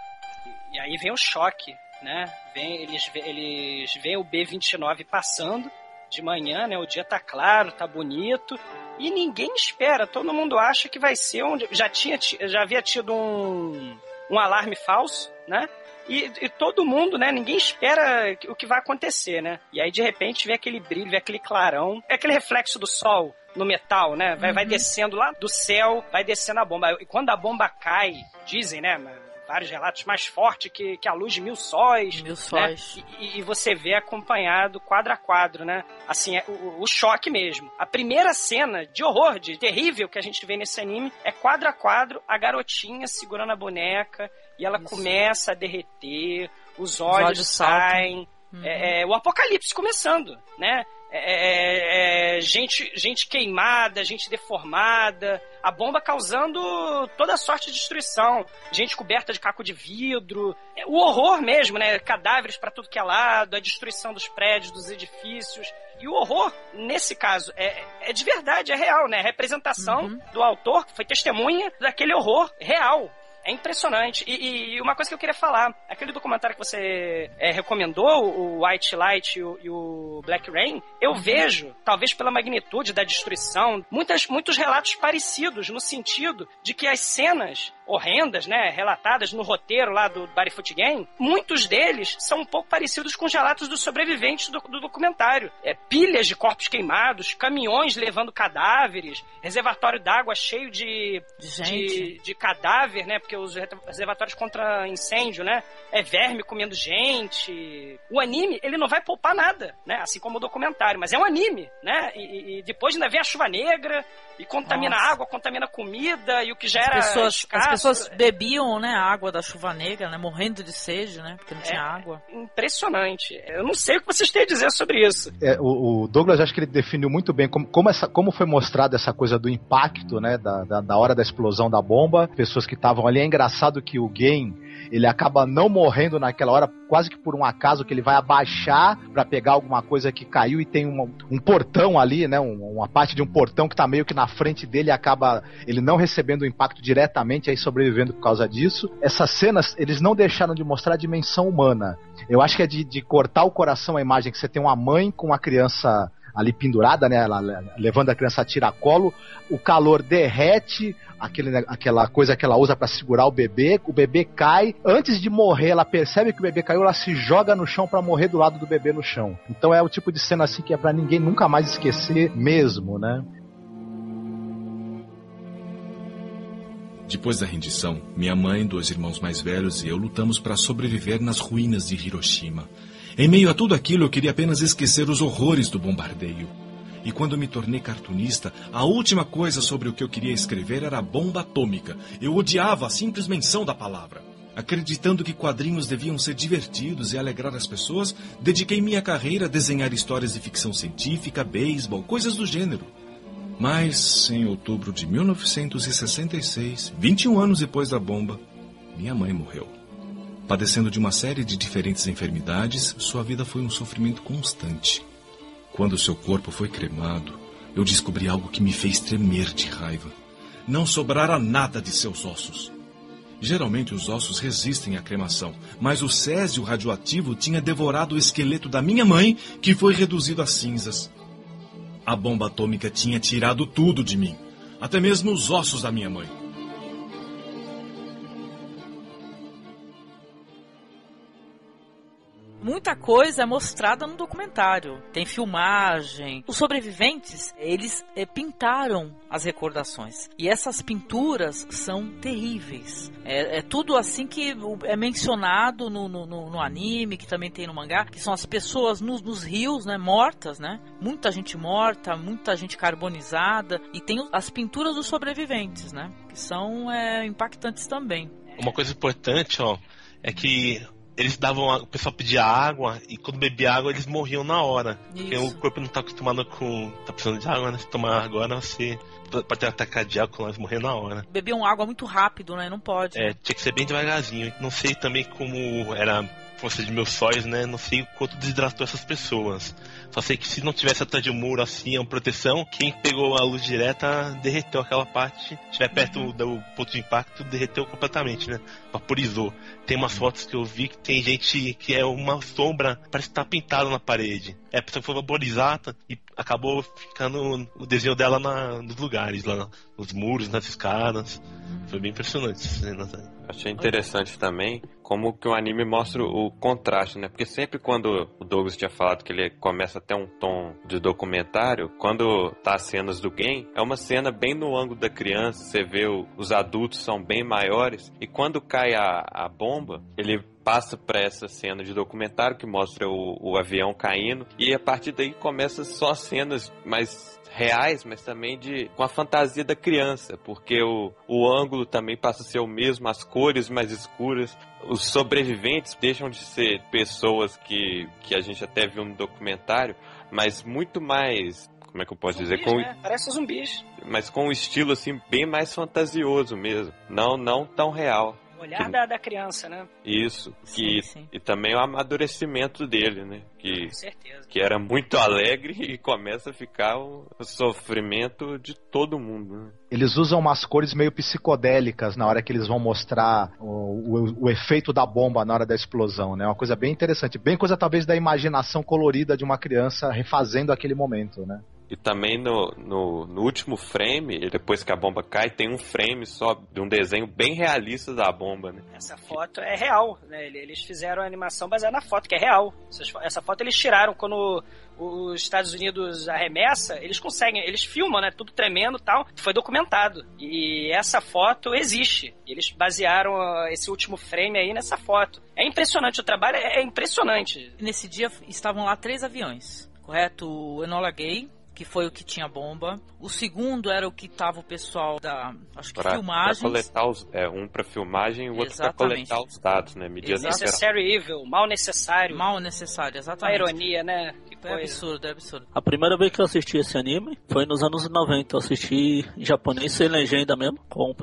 E aí vem o choque, né? Eles veem o B-29 passando de manhã, né? O dia tá claro, tá bonito, e ninguém espera, todo mundo acha que vai ser onde... Já havia tido um alarme falso, né? E todo mundo, né? Ninguém espera o que vai acontecer, né? E aí, de repente, vê aquele brilho, vê aquele clarão, é aquele reflexo do sol no metal, né? Vai descendo lá do céu, vai descendo a bomba. E quando a bomba cai, dizem, né? Vários relatos, mais forte que a luz de 1000 sóis. 1000 sóis. Né? E você vê acompanhado quadro a quadro, né? Assim, o choque mesmo. A primeira cena de horror, de terrível que a gente vê nesse anime é quadro a quadro, a garotinha segurando a boneca e ela começa a derreter, os olhos saem. O apocalipse começando, né? Gente queimada, gente deformada, a bomba causando toda sorte de destruição, gente coberta de caco de vidro, o horror mesmo, né? Cadáveres pra tudo que é lado, a destruição dos prédios, dos edifícios. E o horror, nesse caso, é de verdade, é real, né? A representação do autor, que foi testemunha daquele horror real. É impressionante. E uma coisa que eu queria falar, aquele documentário que você recomendou, o White Light e o Black Rain, eu vejo, talvez pela magnitude da destruição, muitos relatos parecidos, no sentido de que as cenas horrendas, né, relatadas no roteiro lá do Barefoot Game, muitos deles são um pouco parecidos com os relatos dos sobreviventes do documentário. Pilhas de corpos queimados, caminhões levando cadáveres, reservatório d'água cheio de cadáver, né, porque os reservatórios contra incêndio, né, verme comendo gente. O anime, ele não vai poupar nada, né, assim como o documentário, mas é um anime, né, e depois ainda vem a chuva negra, e contamina a água, contamina a comida, e o que já era escasso. As pessoas bebiam, né, a água da chuva negra, né, morrendo de sede, né, porque não tinha água. Impressionante. Eu não sei o que vocês têm a dizer sobre isso. O Douglas, acho que ele definiu muito bem como foi mostrada essa coisa do impacto, né, da hora da explosão da bomba, pessoas que estavam ali. É engraçado que o Gen, ele acaba não morrendo naquela hora, quase que por um acaso, que ele vai abaixar pra pegar alguma coisa que caiu, e tem um portão ali, né, uma parte de um portão que tá meio que na frente dele, e acaba ele não recebendo o impacto diretamente, aí sobrevivendo por causa disso. Essas cenas, eles não deixaram de mostrar a dimensão humana. Eu acho que é de cortar o coração a imagem que você tem uma mãe com uma criança ali pendurada, né, ela levando a criança a tiracolo, o calor derrete aquela coisa que ela usa pra segurar o bebê cai, antes de morrer ela percebe que o bebê caiu, ela se joga no chão pra morrer do lado do bebê no chão. Então é o tipo de cena assim que é pra ninguém nunca mais esquecer mesmo, né? Depois da rendição, minha mãe, 2 irmãos mais velhos e eu lutamos para sobreviver nas ruínas de Hiroshima. Em meio a tudo aquilo, eu queria apenas esquecer os horrores do bombardeio. E quando me tornei cartunista, a última coisa sobre o que eu queria escrever era a bomba atômica. Eu odiava a simples menção da palavra. Acreditando que quadrinhos deviam ser divertidos e alegrar as pessoas, dediquei minha carreira a desenhar histórias de ficção científica, beisebol, coisas do gênero. Mas, em outubro de 1966, 21 anos depois da bomba, minha mãe morreu. Padecendo de uma série de diferentes enfermidades, sua vida foi um sofrimento constante. Quando seu corpo foi cremado, eu descobri algo que me fez tremer de raiva. Não sobrara nada de seus ossos. Geralmente os ossos resistem à cremação, mas o césio radioativo tinha devorado o esqueleto da minha mãe, que foi reduzido a cinzas. A bomba atômica tinha tirado tudo de mim, até mesmo os ossos da minha mãe. Muita coisa é mostrada no documentário. Tem filmagem. Os sobreviventes, eles pintaram as recordações. E essas pinturas são terríveis. É tudo assim que é mencionado no anime, que também tem no mangá, que são as pessoas nos rios, né, mortas, né? Muita gente morta, muita gente carbonizada. E tem as pinturas dos sobreviventes, né? Que são impactantes também. Uma coisa importante, é que eles davam, o pessoal pedia água e quando bebia água eles morriam na hora. Isso. Porque o corpo não tá acostumado com... Tá precisando de água, né? Se tomar agora você pode ter ataque cardíaco, mas morrer na hora. Bebiam água muito rápido, né? Não pode. Tinha que ser bem devagarzinho. Não sei também como era a força de meus sóis, né? Não sei o quanto desidratou essas pessoas. Só sei que se não tivesse atrás de um muro assim, uma proteção, quem pegou a luz direta derreteu aquela parte. Se estiver perto do ponto de impacto, derreteu completamente, né? Vaporizou. Tem umas fotos que eu vi que tem gente que é uma sombra, parece que tá pintado na parede. A pessoa foi vaporizada e acabou ficando o desenho dela nos lugares, lá nos muros, nas escadas. Foi bem impressionante. Achei interessante também como que o anime mostra o contraste, né? Porque sempre quando o Douglas tinha falado que ele começa a ter um tom de documentário, quando tá as cenas do game, é uma cena bem no ângulo da criança, você vê os adultos são bem maiores, e quando cai a bomba, ele passa para essa cena de documentário que mostra o avião caindo, e a partir daí começa só cenas mais reais, mas também com a fantasia da criança, porque o ângulo também passa a ser o mesmo, as cores mais escuras. Os sobreviventes deixam de ser pessoas que a gente até viu no documentário, mas muito mais, como é que eu posso zumbis, dizer? Né? Parece zumbis. Mas com um estilo assim bem mais fantasioso mesmo, não tão real. O olhar da criança, né? Isso, sim. E também o amadurecimento dele, né? Com certeza. Que era muito alegre e começa a ficar o sofrimento de todo mundo, né? Eles usam umas cores meio psicodélicas na hora que eles vão mostrar o efeito da bomba na hora da explosão, né? Uma coisa bem interessante, bem coisa talvez da imaginação colorida de uma criança refazendo aquele momento, né? E também no último frame, depois que a bomba cai, tem um frame só de um desenho bem realista da bomba, né? Essa foto é real, né? Eles fizeram a animação baseada na foto, que é real. Essa foto eles tiraram quando os Estados Unidos arremessa, eles filmam, né? Tudo tremendo e tal. Foi documentado. E essa foto existe. Eles basearam esse último frame aí nessa foto. É impressionante, o trabalho é impressionante. Nesse dia estavam lá 3 aviões, correto? O Enola Gay, que foi o que tinha bomba. O segundo era o que tava o pessoal filmagens. Pra coletar um pra filmagem e o outro pra coletar os dados, né? Necessary Evil, mal necessário. Mal necessário, exatamente. A ironia, né? É absurdo, é absurdo. A primeira vez que eu assisti esse anime foi nos anos 90. Eu assisti em japonês sem legenda mesmo.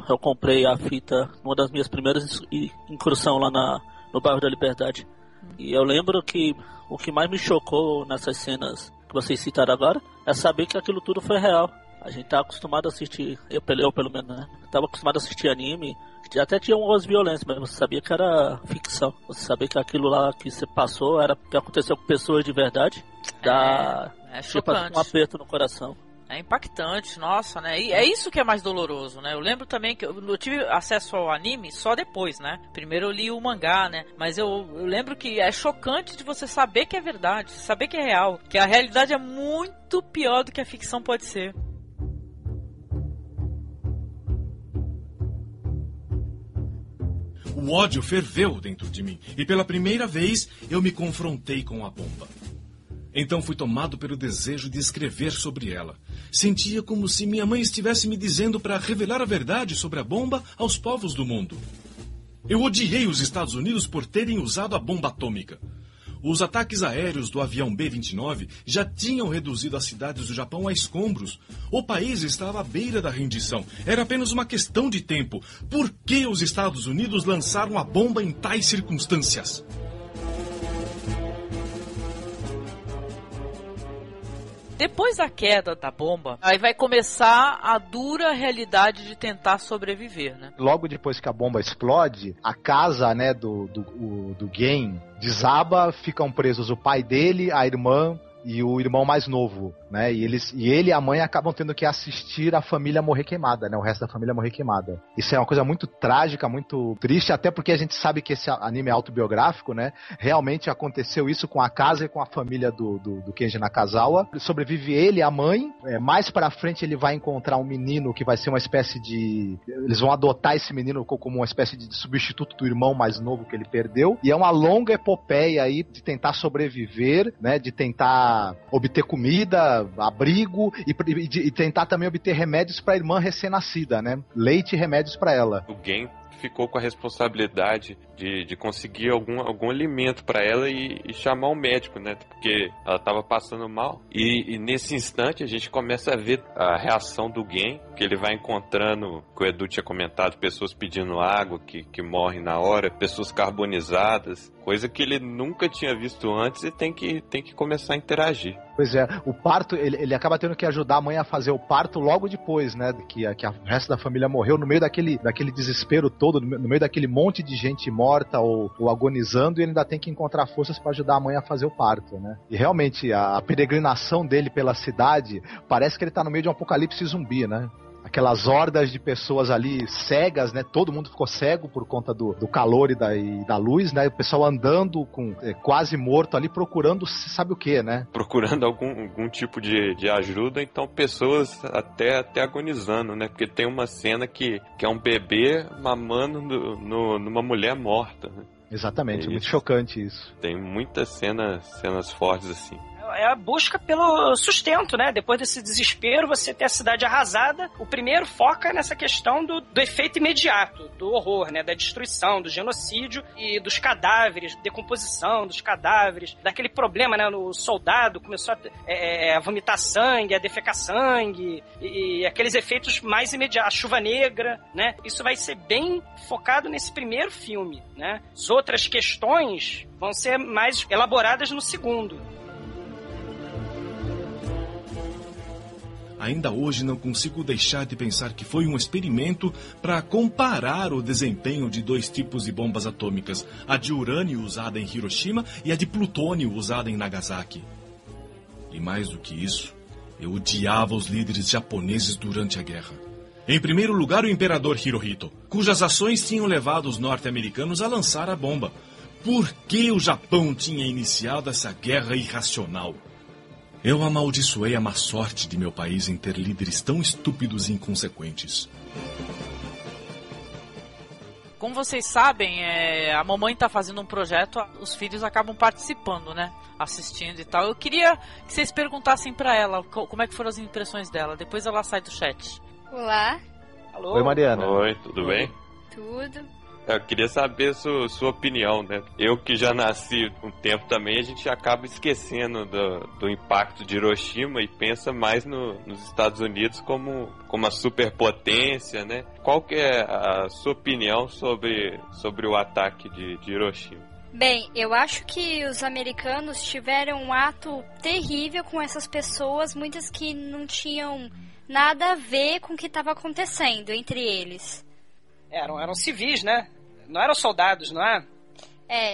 Eu comprei a fita numa das minhas primeiras incursão lá no bairro da Liberdade. E eu lembro que o que mais me chocou nessas cenas que vocês citaram agora é saber que aquilo tudo foi real. A gente tá acostumado a assistir, eu pelo menos, né? Tava acostumado a assistir anime, até tinha umas violências, mas você sabia que era ficção. Você sabia que aquilo lá que você passou era que aconteceu com pessoas de verdade. É chocante. Um aperto no coração. É impactante, nossa, né? E é isso que é mais doloroso, né? Eu lembro também que eu tive acesso ao anime só depois, né? Primeiro eu li o mangá, né? Mas eu lembro que é chocante de você saber que é verdade, saber que é real, que a realidade é muito pior do que a ficção pode ser. O ódio ferveu dentro de mim e pela primeira vez eu me confrontei com a bomba. Então fui tomado pelo desejo de escrever sobre ela. Sentia como se minha mãe estivesse me dizendo para revelar a verdade sobre a bomba aos povos do mundo. Eu odiei os Estados Unidos por terem usado a bomba atômica. Os ataques aéreos do avião B-29 já tinham reduzido as cidades do Japão a escombros. O país estava à beira da rendição. Era apenas uma questão de tempo. Por que os Estados Unidos lançaram a bomba em tais circunstâncias? Depois da queda da bomba, aí vai começar a dura realidade de tentar sobreviver, né? Logo depois que a bomba explode, a casa, né, do Gen desaba, ficam presos o pai dele, a irmã e o irmão mais novo, né? E ele e a mãe acabam tendo que assistir a família morrer queimada, né? O resto da família morrer queimada. Isso é uma coisa muito trágica, muito triste, até porque a gente sabe que esse anime é autobiográfico, né? Realmente aconteceu isso com a casa e com a família do Kenji Nakazawa. Sobrevive ele e a mãe. Mais pra frente ele vai encontrar um menino que vai ser uma espécie de... Eles vão adotar esse menino como uma espécie de substituto do irmão mais novo que ele perdeu. E é uma longa epopeia aí de tentar sobreviver, né? De tentar obter comida, abrigo e tentar também obter remédios para a irmã recém-nascida, né? Leite e remédios para ela. O Gen ficou com a responsabilidade de conseguir algum alimento para ela e chamar um médico, né? Porque ela estava passando mal. E nesse instante a gente começa a ver a reação do Gen, que ele vai encontrando, que o Edu tinha comentado, pessoas pedindo água que morrem na hora, pessoas carbonizadas, coisa que ele nunca tinha visto antes e tem que começar a interagir. Pois é, o parto, ele acaba tendo que ajudar a mãe a fazer o parto logo depois, né, que o resto da família morreu, no meio daquele desespero todo, no meio daquele monte de gente morta ou agonizando, e ele ainda tem que encontrar forças para ajudar a mãe a fazer o parto, né. E realmente, a peregrinação dele pela cidade, parece que ele tá no meio de um apocalipse zumbi, né. Aquelas hordas de pessoas ali cegas, né? Todo mundo ficou cego por conta do calor e da luz, né? O pessoal andando quase morto ali, procurando sabe o que, né? Procurando algum tipo de ajuda, então pessoas até agonizando, né? Porque tem uma cena que é um bebê mamando numa mulher morta, né? Exatamente, é muito chocante isso. Tem muitas cenas fortes assim. É a busca pelo sustento, né? Depois desse desespero, você ter a cidade arrasada. O primeiro foca nessa questão do efeito imediato, do horror, né? Da destruição, do genocídio e dos cadáveres, decomposição dos cadáveres, daquele problema, né? O soldado começou a vomitar sangue, a defecar sangue, e aqueles efeitos mais imediatos, a chuva negra, né? Isso vai ser bem focado nesse primeiro filme, né? As outras questões vão ser mais elaboradas no segundo. Ainda hoje não consigo deixar de pensar que foi um experimento para comparar o desempenho de dois tipos de bombas atômicas, a de urânio usada em Hiroshima e a de plutônio usada em Nagasaki. E mais do que isso, eu odiava os líderes japoneses durante a guerra. Em primeiro lugar, o imperador Hirohito, cujas ações tinham levado os norte-americanos a lançar a bomba. Por que o Japão tinha iniciado essa guerra irracional? Eu amaldiçoei a má sorte de meu país em ter líderes tão estúpidos e inconsequentes. Como vocês sabem, a mamãe tá fazendo um projeto, os filhos acabam participando, né? Assistindo e tal. Eu queria que vocês perguntassem pra ela como é que foram as impressões dela. Depois ela sai do chat. Olá. Alô. Oi, Mariana. Oi, tudo bem? Tudo. Eu queria saber sua opinião, né? Eu que já nasci um tempo também, a gente acaba esquecendo do impacto de Hiroshima e pensa mais nos Estados Unidos como uma superpotência, né? Qual que é a sua opinião sobre o ataque de Hiroshima? Bem, eu acho que os americanos tiveram um ato terrível com essas pessoas, muitas que não tinham nada a ver com o que estava acontecendo entre eles. Eram civis, né? Não eram soldados, não é?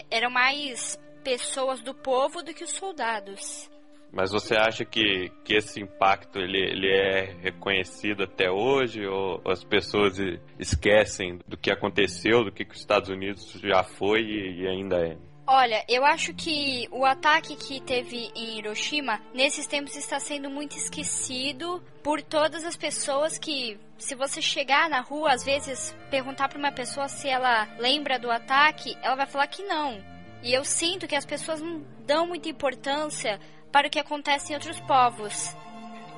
Eram mais pessoas do povo do que os soldados. Mas você acha que esse impacto ele é reconhecido até hoje? Ou as pessoas esquecem do que aconteceu, do que os Estados Unidos já foi e ainda é? Olha, eu acho que o ataque que teve em Hiroshima, nesses tempos, está sendo muito esquecido por todas as pessoas que, se você chegar na rua, às vezes, perguntar para uma pessoa se ela lembra do ataque, ela vai falar que não. E eu sinto que as pessoas não dão muita importância para o que acontece em outros povos.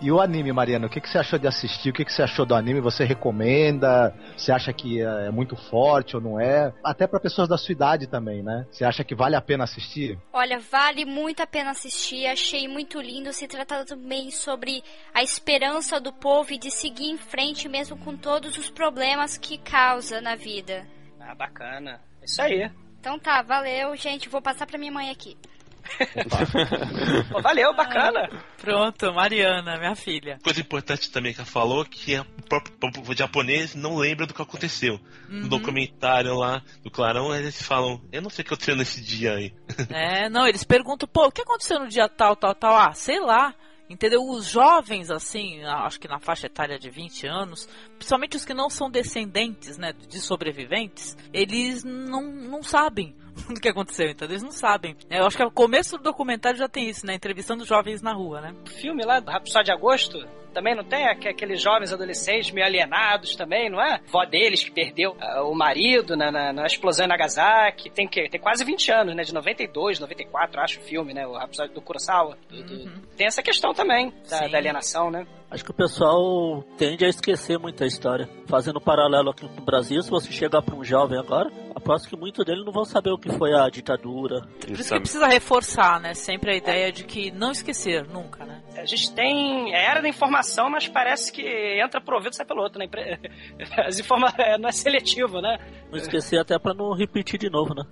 E o anime, Mariana, o que você achou de assistir? O que você achou do anime? Você recomenda? Você acha que é muito forte ou não é? Até para pessoas da sua idade também, né? Você acha que vale a pena assistir? Olha, vale muito a pena assistir. Achei muito lindo. Se trata também sobre a esperança do povo e de seguir em frente mesmo com todos os problemas que causa na vida. Ah, bacana. Isso aí. Então tá, valeu, gente. Vou passar pra minha mãe aqui. Pô, valeu, bacana. Pronto, Mariana, minha filha. Coisa importante também que ela falou, que o próprio povo japonês não lembra do que aconteceu. No documentário lá do Clarão, eles falam, eu não sei o que aconteceu nesse dia aí. Não, eles perguntam, pô, o que aconteceu no dia tal? Ah, sei lá. Entendeu? Os jovens, assim, acho que na faixa etária de 20 anos, principalmente os que não são descendentes, né, de sobreviventes, eles não sabem o que aconteceu, entendeu? Eles não sabem. Eu acho que o começo do documentário já tem isso, né, entrevistando jovens na rua, né? O filme lá, Rapsódia de Agosto, também não tem aqueles jovens adolescentes meio alienados também, não é? Vó deles que perdeu o marido na explosão em Nagasaki. Tem quase 20 anos, né? De 92, 94, acho o filme, né? O Rapsódia do Kurosawa. Tem essa questão também da alienação, né? Acho que o pessoal tende a esquecer muita história. Fazendo um paralelo aqui no Brasil, se você chegar para um jovem agora, aposto que muitos deles não vão saber o que foi a ditadura. Por isso que precisa reforçar, né? Sempre a ideia de que não esquecer, nunca, né? A gente tem a era da informação, mas parece que entra por ouvido e sai pelo outro, né? As não é seletivo, né? Não esquecer até para não repetir de novo, né?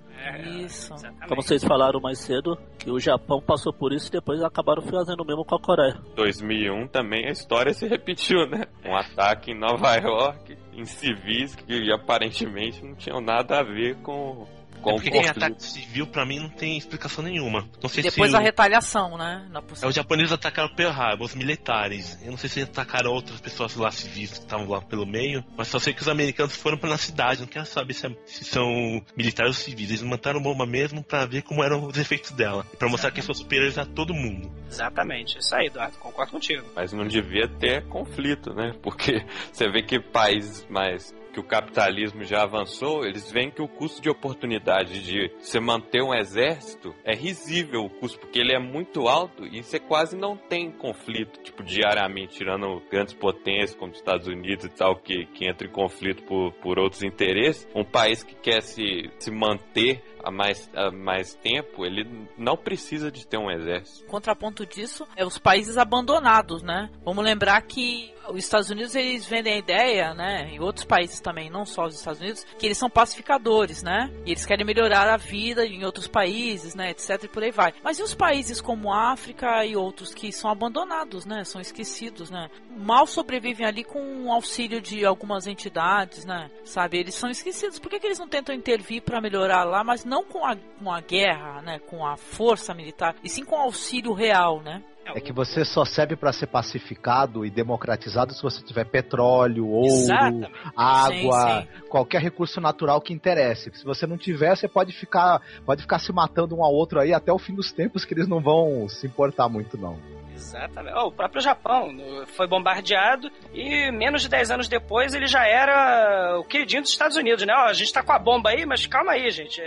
Isso. Exatamente. Como vocês falaram mais cedo, que o Japão passou por isso e depois acabaram fazendo o mesmo com a Coreia. 2001 também a história se repetiu, né? Um ataque em Nova York, em civis que aparentemente não tinham nada a ver com o porque tem ataque civil, pra mim, não tem explicação nenhuma. Não sei depois se a retaliação, né? Os japoneses atacaram Pearl Harbor, os militares. Eu não sei se atacaram outras pessoas lá civis que estavam lá pelo meio, mas só sei que os americanos foram na cidade. Não quero saber se são militares ou civis. Eles mataram bomba mesmo pra ver como eram os efeitos dela. Pra mostrar que são superiores a todo mundo. Exatamente. Isso aí, Eduardo. Concordo contigo. Mas não devia ter conflito, né? Porque você vê que países mais... que o capitalismo já avançou, eles veem que o custo de oportunidade de você manter um exército é risível o custo, porque ele é muito alto e você quase não tem conflito, tipo, diariamente, tirando grandes potências como os Estados Unidos e tal, que entra em conflito por outros interesses. Um país que quer se manter há mais tempo, ele não precisa de ter um exército. Contraponto disso é os países abandonados, né? Vamos lembrar que os Estados Unidos, eles vendem a ideia, né, em outros países também, não só os Estados Unidos, que eles são pacificadores, né? E eles querem melhorar a vida em outros países, né, etc, e por aí vai. Mas e os países como a África e outros que são abandonados, né? São esquecidos, né? Mal sobrevivem ali com o auxílio de algumas entidades, né? Sabe? Eles são esquecidos. Por que eles não tentam intervir para melhorar lá, mas não com a guerra, né? Com a força militar, e sim com o auxílio real, né? É que você só serve para ser pacificado e democratizado se você tiver petróleo, ouro, água, qualquer recurso natural que interesse. Se você não tiver, você pode ficar se matando um ao outro aí até o fim dos tempos, que eles não vão se importar muito, não. Exatamente. O próprio Japão foi bombardeado e menos de 10 anos depois ele já era o queridinho dos Estados Unidos, né? A gente tá com a bomba aí, mas calma aí, gente.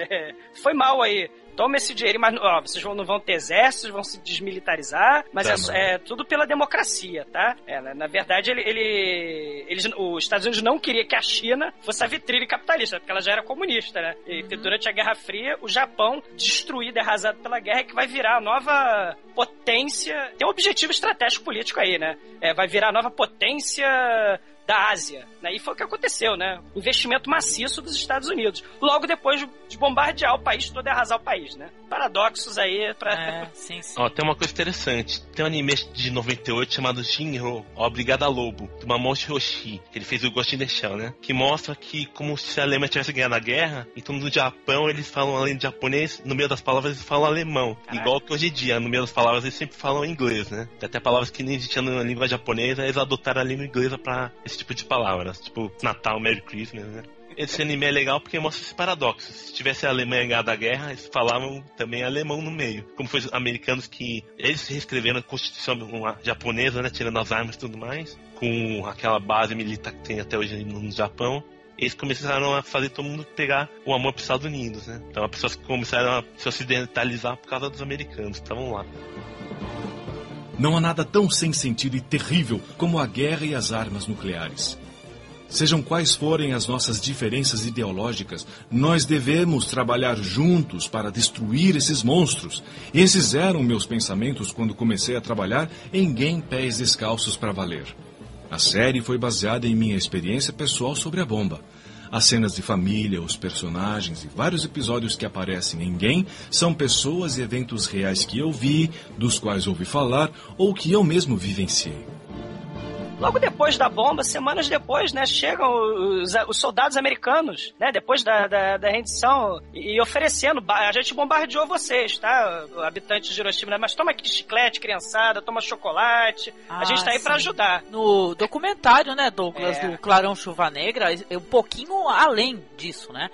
Foi mal aí. Toma esse dinheiro, mas vocês não vão ter exércitos, vão se desmilitarizar, mas é tudo pela democracia, tá? Na verdade, os Estados Unidos não queriam que a China fosse a vitrine capitalista, porque ela já era comunista, né? E durante a Guerra Fria, o Japão, destruído, arrasado pela guerra, é que vai virar a nova potência. Tem um objetivo estratégico político aí, né? Vai virar a nova potência da Ásia, né? E foi o que aconteceu, né? Investimento maciço dos Estados Unidos, logo depois de bombardear o país todo e arrasar o país, né? Paradoxos aí pra... sim. Ó, tem uma coisa interessante. Tem um anime de 98 chamado Shinro, a Brigada Lobo, do Mamoshi Hoshi, que ele fez o Ghost in the Shell, né? Que mostra que como se a Alemanha tivesse ganhado a guerra, então no Japão eles falam, além de japonês, no meio das palavras eles falam alemão. Caraca. Igual que hoje em dia, no meio das palavras eles sempre falam inglês, né? Tem até palavras que nem existiam na língua japonesa, eles adotaram a língua inglesa pra esse tipo de palavras, tipo Natal, Merry Christmas, né? Esse anime é legal porque mostra esse paradoxo. Se tivesse a Alemanha ganhado a guerra, eles falavam também alemão no meio. Como foi os americanos que eles reescreveram a Constituição japonesa, né, tirando as armas e tudo mais, com aquela base militar que tem até hoje no Japão. Eles começaram a fazer todo mundo pegar o amor para os Estados Unidos, né? Então as pessoas começaram a se ocidentalizar por causa dos americanos que estavam lá. Não há nada tão sem sentido e terrível como a guerra e as armas nucleares. Sejam quais forem as nossas diferenças ideológicas, nós devemos trabalhar juntos para destruir esses monstros. Esses eram meus pensamentos quando comecei a trabalhar em Game Pés Descalços para valer. A série foi baseada em minha experiência pessoal sobre a bomba. As cenas de família, os personagens e vários episódios que aparecem em Game são pessoas e eventos reais que eu vi, dos quais ouvi falar ou que eu mesmo vivenciei. Logo depois da bomba, semanas depois, né, chegam os soldados americanos, né, depois da rendição, e oferecendo, a gente bombardeou vocês, tá, habitantes de Hiroshima, né, mas toma aqui chiclete, criançada, toma chocolate, a gente tá aí pra ajudar. No documentário, né, Douglas, do Clarão Chuva Negra, um pouquinho além disso, né,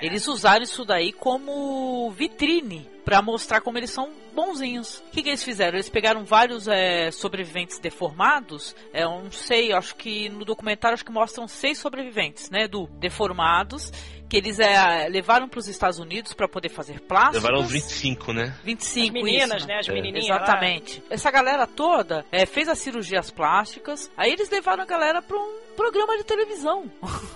eles usaram isso daí como vitrine pra mostrar como eles são bonzinhos. O que eles fizeram? Eles pegaram vários sobreviventes deformados. Eu não sei, acho que no documentário acho que mostram 6 sobreviventes, né? Deformados, que eles levaram para os Estados Unidos para poder fazer plásticos. Levaram uns 25, né? 25, as meninas, isso, né? As menininhas. Exatamente. Lá. Essa galera toda fez as cirurgias plásticas. Aí eles levaram a galera para um programa de televisão.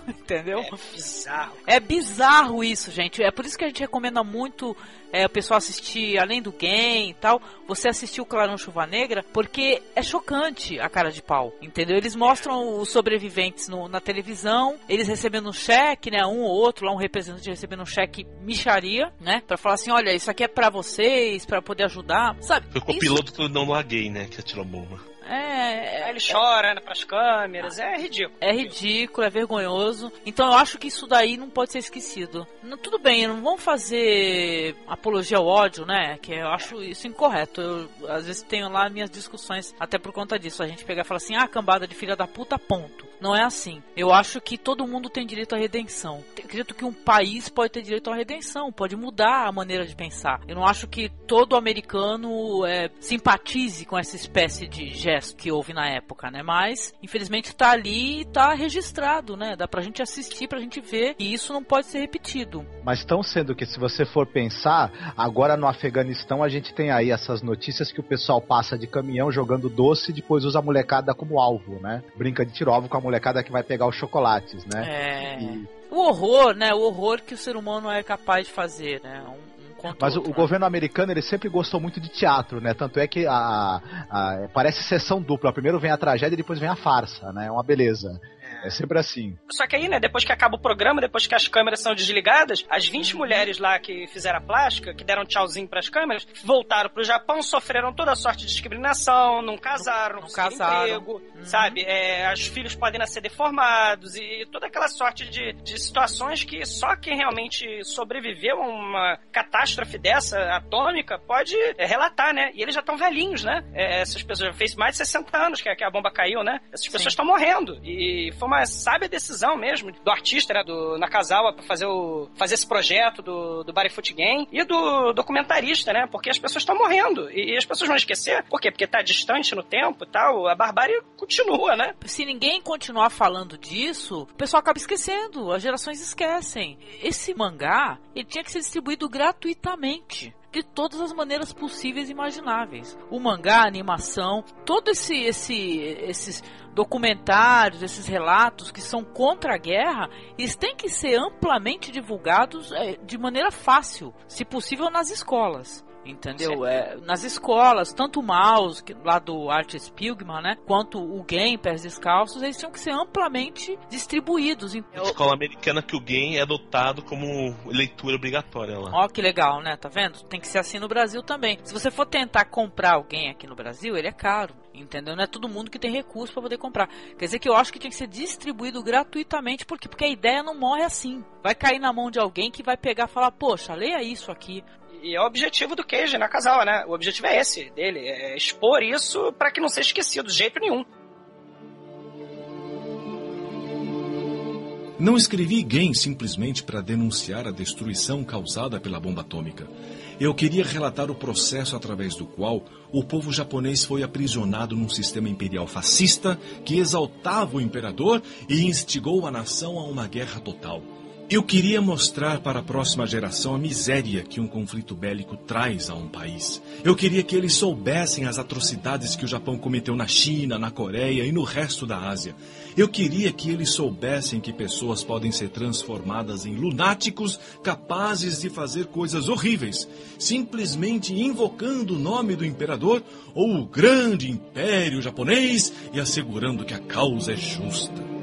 Entendeu? É bizarro. É bizarro isso, gente. É por isso que a gente recomenda muito o pessoal assistir, além do game e tal, você assistir o Clarão Chuva Negra, porque é chocante a cara de pau, entendeu? Eles mostram os sobreviventes na televisão, eles recebendo um cheque, né? Um ou outro, lá um representante recebendo um cheque micharia, né? Pra falar assim, olha, isso aqui é pra vocês, pra poder ajudar, sabe? Foi com o piloto do Não Laguei, né? Que atirou a bomba. Ele chora, né, pras câmeras, é ridículo. É ridículo, é vergonhoso. Então eu acho que isso daí não pode ser esquecido. Tudo bem, não vamos fazer apologia ao ódio, né? Que eu acho isso incorreto. Eu, às vezes, tenho lá minhas discussões até por conta disso. A gente pegar e falar assim, cambada de filha da puta, ponto. Não é assim. Eu acho que todo mundo tem direito à redenção. Eu acredito que um país pode ter direito à redenção, pode mudar a maneira de pensar. Eu não acho que todo americano simpatize com essa espécie de gesto que houve na época, né? Mas, infelizmente, tá ali e tá registrado, né? Dá pra gente assistir, pra gente ver, e isso não pode ser repetido. Mas tão sendo que, se você for pensar, agora no Afeganistão a gente tem aí essas notícias que o pessoal passa de caminhão jogando doce e depois usa a molecada como alvo, né? Brinca de tiro-alvo com a molecada que vai pegar os chocolates, né? O horror, né? O horror que o ser humano é capaz de fazer, né? Mas o governo americano, ele sempre gostou muito de teatro, né? Tanto é que parece sessão dupla. Primeiro vem a tragédia e depois vem a farsa, né? É uma beleza. É sempre assim. Só que aí, né, depois que acaba o programa, depois que as câmeras são desligadas, as 20 mulheres lá que fizeram a plástica, que deram tchauzinho pras câmeras, voltaram pro Japão, sofreram toda sorte de discriminação, não casaram, não conseguiram emprego, sabe? Os filhos podem nascer deformados e toda aquela sorte de situações que só quem realmente sobreviveu a uma catástrofe dessa, atômica, pode relatar, né? E eles já estão velhinhos, né? Essas pessoas já fez mais de 60 anos que a bomba caiu, né? Essas pessoas estão morrendo. E foi uma sábia decisão mesmo do artista, né, do Nakazawa, pra fazer esse projeto do Barefoot Game, e do documentarista, né, porque as pessoas estão morrendo, e as pessoas vão esquecer. Por quê? Porque tá distante no tempo e tal, a barbárie continua, né? Se ninguém continuar falando disso, o pessoal acaba esquecendo, as gerações esquecem. Esse mangá, ele tinha que ser distribuído gratuitamente, de todas as maneiras possíveis e imagináveis. O mangá, a animação, todos esses documentários, esses relatos que são contra a guerra, eles têm que ser amplamente divulgados de maneira fácil, se possível nas escolas. Entendeu? Nas escolas, tanto o Mouse, lá do Art Spiegelman, né, quanto o Game, Pés Descalços, eles tinham que ser amplamente distribuídos. Na escola americana que o Game é adotado como leitura obrigatória lá. Ó, que legal, né? Tá vendo? Tem que ser assim no Brasil também. Se você for tentar comprar alguém aqui no Brasil, ele é caro. Entendeu? Não é todo mundo que tem recurso para poder comprar. Quer dizer que eu acho que tinha que ser distribuído gratuitamente, porque a ideia não morre assim. Vai cair na mão de alguém que vai pegar e falar, poxa, leia isso aqui. E é o objetivo do Keiji Nakazawa, né? O objetivo é esse, dele, é expor isso para que não seja esquecido de jeito nenhum. Não escrevi Gen simplesmente para denunciar a destruição causada pela bomba atômica. Eu queria relatar o processo através do qual o povo japonês foi aprisionado num sistema imperial fascista que exaltava o imperador e instigou a nação a uma guerra total. Eu queria mostrar para a próxima geração a miséria que um conflito bélico traz a um país. Eu queria que eles soubessem as atrocidades que o Japão cometeu na China, na Coreia e no resto da Ásia. Eu queria que eles soubessem que pessoas podem ser transformadas em lunáticos capazes de fazer coisas horríveis, simplesmente invocando o nome do imperador ou o grande império japonês e assegurando que a causa é justa.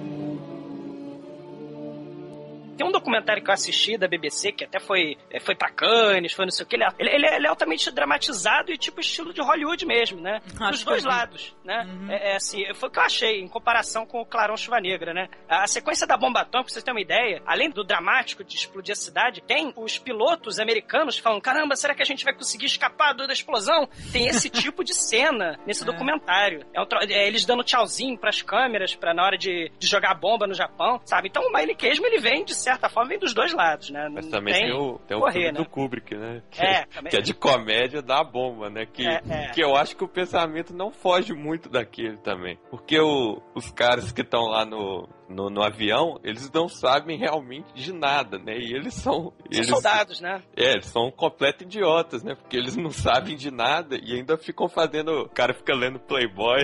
Tem um documentário que eu assisti da BBC, que até foi pra Cannes, foi não sei o que, ele é altamente dramatizado e tipo estilo de Hollywood mesmo, né? Dos dois lados, né? Assim, foi o que eu achei, em comparação com o Clarão Chuva Negra, né? A sequência da bomba atômica, pra vocês terem uma ideia, além do dramático de explodir a cidade, tem os pilotos americanos falando, caramba, será que a gente vai conseguir escapar da explosão? Tem esse tipo de cena nesse documentário. Eles dando tchauzinho pras câmeras, pra na hora de jogar a bomba no Japão, sabe? Então o Miley Cashman, ele vem de certa forma, vem dos dois lados, né? Mas também tem o filme do Kubrick, né? Que é de comédia da bomba, né? Que eu acho que o pensamento não foge muito daquele também. Porque os caras que estão lá no avião, eles não sabem realmente de nada, né? E eles são soldados, né? Eles são completos idiotas, né? Porque eles não sabem de nada e ainda ficam fazendo... O cara fica lendo Playboy.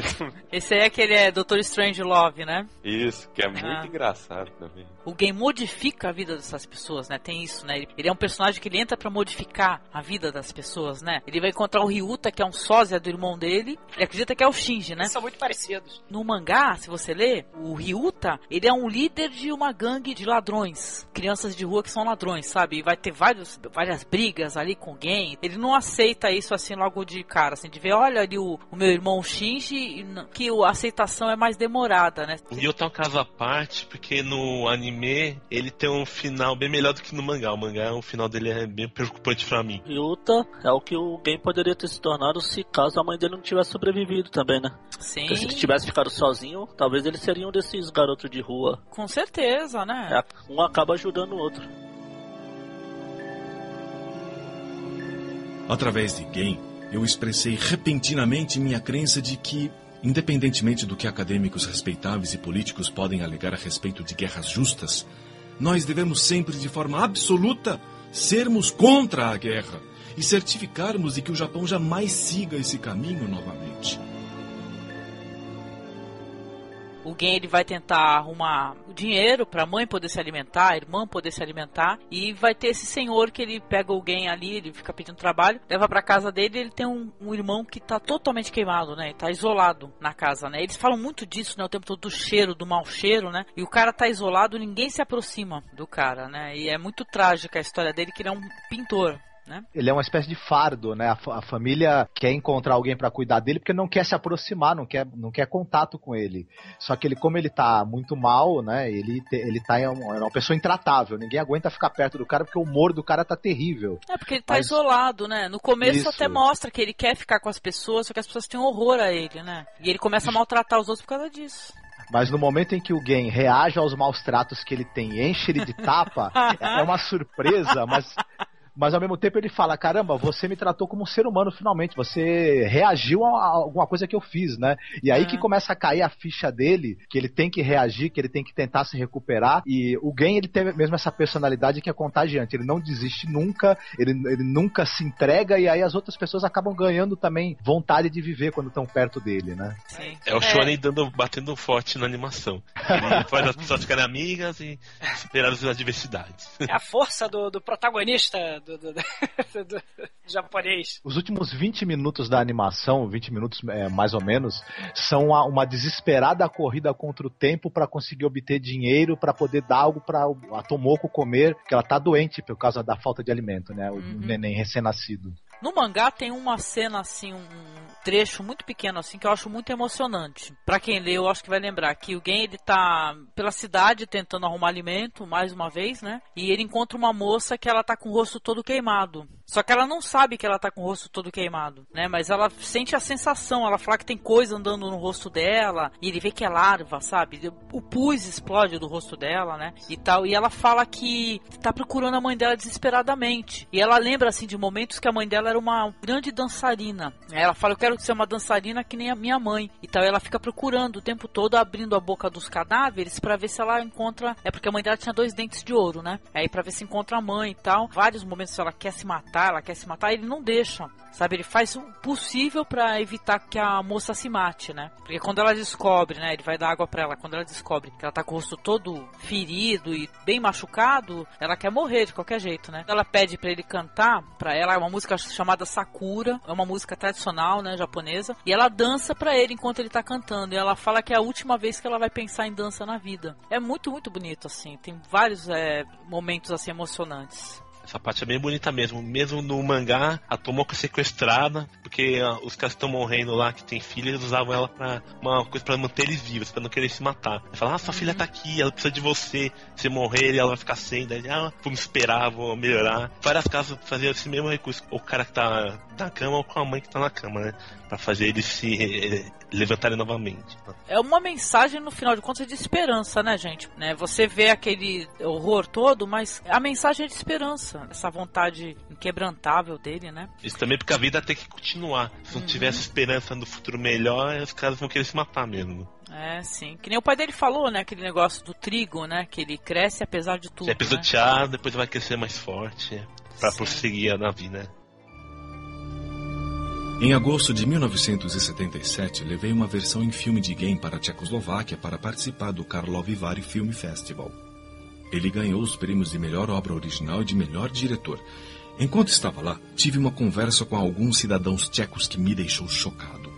Esse aí é aquele Dr. Strangelove, né? Isso, que é muito engraçado também. O game modifica a vida dessas pessoas, né? Tem isso, né? Ele é um personagem que ele entra pra modificar a vida das pessoas, né? Ele vai encontrar o Ryuta, que é um sósia do irmão dele. Ele acredita que é o Shinji, né? Eles são muito parecidos. No mangá, se você ler, o Ryuta, ele é um líder de uma gangue de ladrões. Crianças de rua que são ladrões, sabe? E vai ter várias brigas ali com o Gen. Ele não aceita isso assim logo de cara, assim, de ver, olha ali o meu irmão Shinji, que a aceitação é mais demorada, né? O Ryuta é um caso à parte, porque no anime ele tem um final bem melhor do que no mangá. O mangá, o final dele é bem preocupante pra mim. Ryuta é o que o Gen poderia ter se tornado se caso a mãe dele não tivesse sobrevivido também, né? Sim. Porque se ele tivesse ficado sozinho, talvez ele seria um desses garotos de rua. Com certeza, né? Um acaba ajudando o outro. Através de Gen, eu expressei repentinamente minha crença de que, independentemente do que acadêmicos respeitáveis e políticos podem alegar a respeito de guerras justas, nós devemos sempre, de forma absoluta, sermos contra a guerra e certificarmos de que o Japão jamais siga esse caminho novamente. O Gen, ele vai tentar arrumar dinheiro pra mãe poder se alimentar, a irmã poder se alimentar, e vai ter esse senhor que ele pega o Gen ali, ele fica pedindo trabalho, leva pra casa dele, ele tem um irmão que tá totalmente queimado, né? Ele tá isolado na casa, né? Eles falam muito disso, né? O tempo todo do cheiro, do mau cheiro, né? E o cara tá isolado, ninguém se aproxima do cara, né? E é muito trágica a história dele, que ele é um pintor, né? Ele é uma espécie de fardo, né? A família quer encontrar alguém para cuidar dele porque não quer se aproximar, não quer contato com ele. Só que ele, como ele tá muito mal, né? Ele é uma pessoa intratável. Ninguém aguenta ficar perto do cara porque o humor do cara tá terrível. É porque ele tá isolado, né? No começo até mostra que ele quer ficar com as pessoas, só que as pessoas têm horror a ele, né? E ele começa a maltratar os outros por causa disso. Mas no momento em que o Gen reage aos maus tratos que ele tem e enche ele de tapa, é uma surpresa, mas ao mesmo tempo ele fala, caramba, você me tratou como um ser humano finalmente, você reagiu a alguma coisa que eu fiz, né? E aí que começa a cair a ficha dele, que ele tem que reagir, que ele tem que tentar se recuperar, e o Gen, ele tem mesmo essa personalidade que é contagiante, ele não desiste nunca, ele nunca se entrega, e aí as outras pessoas acabam ganhando também vontade de viver quando estão perto dele, né? Sim. É o Shonen batendo forte na animação. Ele faz as pessoas ficarem amigas e superar as adversidades. É a força do protagonista do japonês. Os últimos 20 minutos da animação, 20 minutos mais ou menos, são uma desesperada corrida contra o tempo para conseguir obter dinheiro para poder dar algo para a Tomoko comer, porque ela tá doente por causa da falta de alimento, né? O neném recém-nascido. No mangá tem uma cena assim, trecho muito pequeno assim que eu acho muito emocionante. Pra quem lê, eu acho que vai lembrar que o Gen, ele tá pela cidade tentando arrumar alimento, mais uma vez, né? E ele encontra uma moça que ela tá com o rosto todo queimado. Só que ela não sabe que ela tá com o rosto todo queimado, né? Mas ela sente a sensação, ela fala que tem coisa andando no rosto dela, e ele vê que é larva, sabe? O pus explode do rosto dela, né? E tal, e ela fala que tá procurando a mãe dela desesperadamente. E ela lembra, assim, de momentos que a mãe dela era uma grande dançarina. Ela fala, eu quero ser uma dançarina que nem a minha mãe. E tal, e ela fica procurando o tempo todo, abrindo a boca dos cadáveres pra ver se ela encontra... É porque a mãe dela tinha 2 dentes de ouro, né? Aí pra ver se encontra a mãe e tal. Vários momentos ela quer se matar, ele não deixa, sabe? Ele faz o possível pra evitar que a moça se mate, né? Porque quando ela descobre, né? Ele vai dar água pra ela. Quando ela descobre que ela tá com o rosto todo ferido e bem machucado, ela quer morrer de qualquer jeito, né? Ela pede pra ele cantar pra ela uma música chamada Sakura. É uma música tradicional, né? Japonesa. E ela dança pra ele enquanto ele tá cantando. E ela fala que é a última vez que ela vai pensar em dança na vida. É muito, muito bonito, assim. Tem vários momentos, assim, emocionantes. Essa parte é bem bonita mesmo. Mesmo no mangá, a Tomoko é sequestrada, porque os caras que estão morrendo lá, que tem filha, eles usavam ela pra uma coisa pra manter eles vivos, pra não querer se matar. Ele fala, sua filha tá aqui, ela precisa de você. Se morrer, ela vai ficar sem. Daí, vamos esperar, vou melhorar. Várias casas faziam esse mesmo recurso. O cara que tá na cama ou com a mãe que tá na cama, né? Pra fazer eles se levantarem novamente. É uma mensagem, no final de contas, de esperança, né, gente? Né? Você vê aquele horror todo, mas a mensagem é de esperança. Essa vontade inquebrantável dele, né? Isso também porque a vida tem que continuar. Se não tivesse esperança no futuro melhor, os caras vão querer se matar mesmo. É, sim. Que nem o pai dele falou, né? Aquele negócio do trigo, né? Que ele cresce apesar de tudo. Se é pisoteado, né? Depois vai crescer mais forte pra prosseguir na vida. Em agosto de 1977, levei uma versão em filme de Gen para a Tchecoslováquia para participar do Karlovy Vary Film Festival. Ele ganhou os prêmios de melhor obra original e de melhor diretor. Enquanto estava lá, tive uma conversa com alguns cidadãos tchecos que me deixou chocado.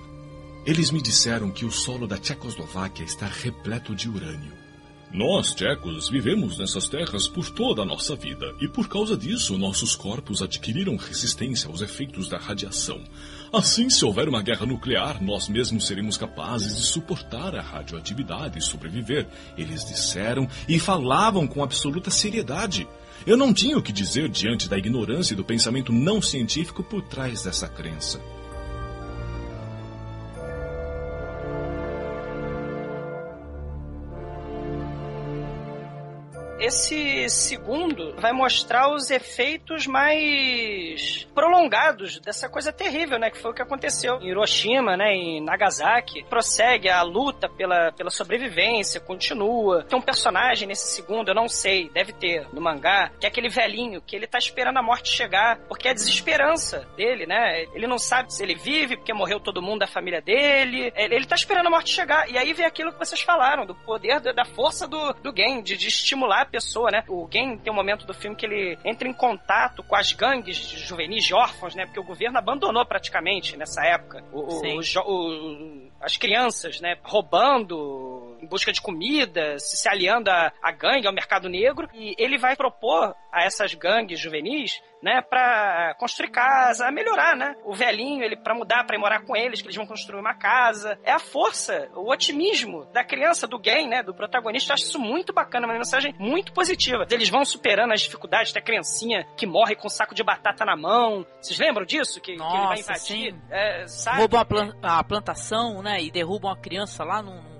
Eles me disseram que o solo da Tchecoslováquia está repleto de urânio. Nós, tchecos, vivemos nessas terras por toda a nossa vida e por causa disso nossos corpos adquiriram resistência aos efeitos da radiação. Assim, se houver uma guerra nuclear, nós mesmos seremos capazes de suportar a radioatividade e sobreviver. Eles disseram e falavam com absoluta seriedade. Eu não tinha o que dizer diante da ignorância e do pensamento não científico por trás dessa crença. Esse segundo vai mostrar os efeitos mais prolongados dessa coisa terrível, né? Que foi o que aconteceu em Hiroshima, né? Em Nagasaki. Prossegue a luta pela sobrevivência, continua. Tem um personagem nesse segundo, eu não sei, deve ter no mangá, que é aquele velhinho, que ele tá esperando a morte chegar, porque é a desesperança dele, né? Ele não sabe se ele vive, porque morreu todo mundo da família dele. Ele tá esperando a morte chegar. E aí vem aquilo que vocês falaram, do poder, da força do Gen, de estimular a pessoa, né? O Gen tem um momento do filme que ele entra em contato com as gangues de juvenis, de órfãos, né? Porque o governo abandonou praticamente nessa época as crianças, né? Roubando em busca de comida, se aliando à gangue, ao mercado negro. E ele vai propor a essas gangues juvenis, né, pra construir casa, melhorar, né? O velhinho, ele pra mudar, pra ir morar com eles, que eles vão construir uma casa. É a força, o otimismo da criança, do Gen, né, do protagonista. Eu acho isso muito bacana, uma mensagem muito positiva. Eles vão superando as dificuldades da criancinha que morre com um saco de batata na mão. Vocês lembram disso? Que ele vai invadir? Sabe? Roubam a plantação, né, e derrubam a criança lá num...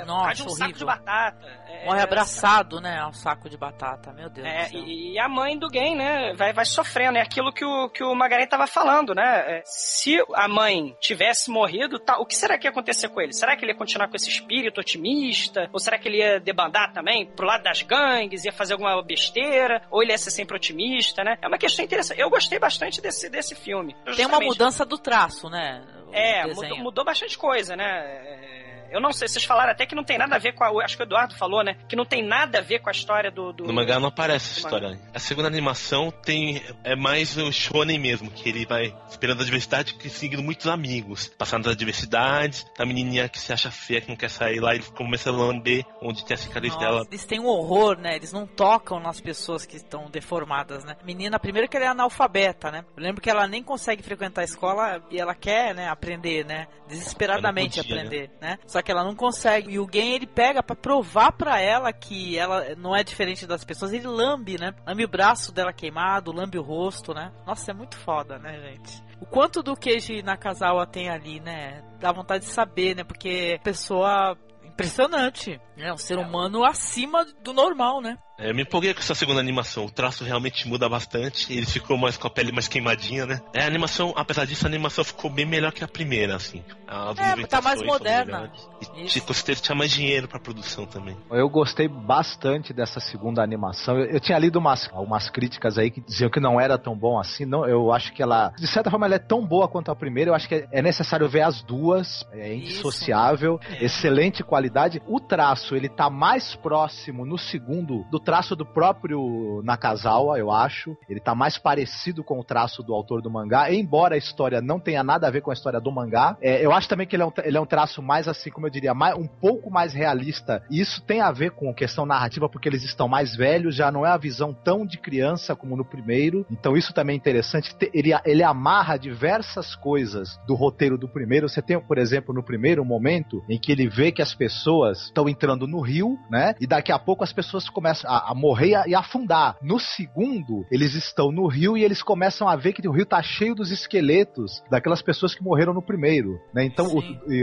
Nossa, um saco de batata. Morre abraçado, né, ao saco de batata, meu Deus do céu. E a mãe do Gen, né, vai sofrendo. É aquilo que o Magarin tava falando, né? Se a mãe tivesse morrido, o que será que ia acontecer com ele? Será que ele ia continuar com esse espírito otimista? Ou será que ele ia debandar também pro lado das gangues, ia fazer alguma besteira? Ou ele ia ser sempre otimista, né? É uma questão interessante. Eu gostei bastante desse filme. Tem uma mudança do traço, né? Mudou bastante coisa, né? Eu não sei, vocês falaram até que não tem nada a ver com acho que o Eduardo falou, né? Que não tem nada a ver com a história do... No mangá não aparece essa história. A segunda animação é mais o shonen mesmo, que ele vai esperando a adversidade e seguindo muitos amigos. Passando das adversidades, a menininha que se acha feia, que não quer sair lá, ele começa a lamber onde tem a cicatriz dela. Eles têm um horror, né? Eles não tocam nas pessoas que estão deformadas, né? Menina, primeiro que ela é analfabeta, né? Eu lembro que ela nem consegue frequentar a escola e ela quer, né, aprender, né? Desesperadamente podia, aprender, né? Só que ela não consegue. E o Gen, ele pega pra provar pra ela que ela não é diferente das pessoas. Ele lambe, né? Lambe o braço dela queimado, lambe o rosto, né? Nossa, é muito foda, né, gente? O quanto do Keiji Nakazawa tem ali, né? Dá vontade de saber, né? Porque pessoa impressionante, né? Um ser humano acima do normal, né? Eu me empolguei com essa segunda animação. O traço realmente muda bastante. Ele ficou mais com a pele mais queimadinha, né? A animação, apesar disso, a animação ficou bem melhor que a primeira, assim. Tá mais moderna. E com certeza tinha mais dinheiro pra produção também. Eu gostei bastante dessa segunda animação. Eu tinha lido umas críticas aí que diziam que não era tão bom assim. Não, eu acho que ela, de certa forma, ela é tão boa quanto a primeira. Eu acho que é necessário ver as duas. É indissociável. Excelente qualidade. O traço, ele tá mais próximo no segundo do traço do próprio Nakazawa, eu acho. Ele tá mais parecido com o traço do autor do mangá, embora a história não tenha nada a ver com a história do mangá. Eu acho também que ele é um traço mais assim, como eu diria, um pouco mais realista. E isso tem a ver com questão narrativa, porque eles estão mais velhos, já não é a visão tão de criança como no primeiro. Então isso também é interessante. Ele amarra diversas coisas do roteiro do primeiro. Você tem, por exemplo, no primeiro momento em que ele vê que as pessoas estão entrando no rio, né? E daqui a pouco as pessoas começam a morrer e afundar. No segundo, eles estão no rio e eles começam a ver que o rio tá cheio dos esqueletos daquelas pessoas que morreram no primeiro, né? Então,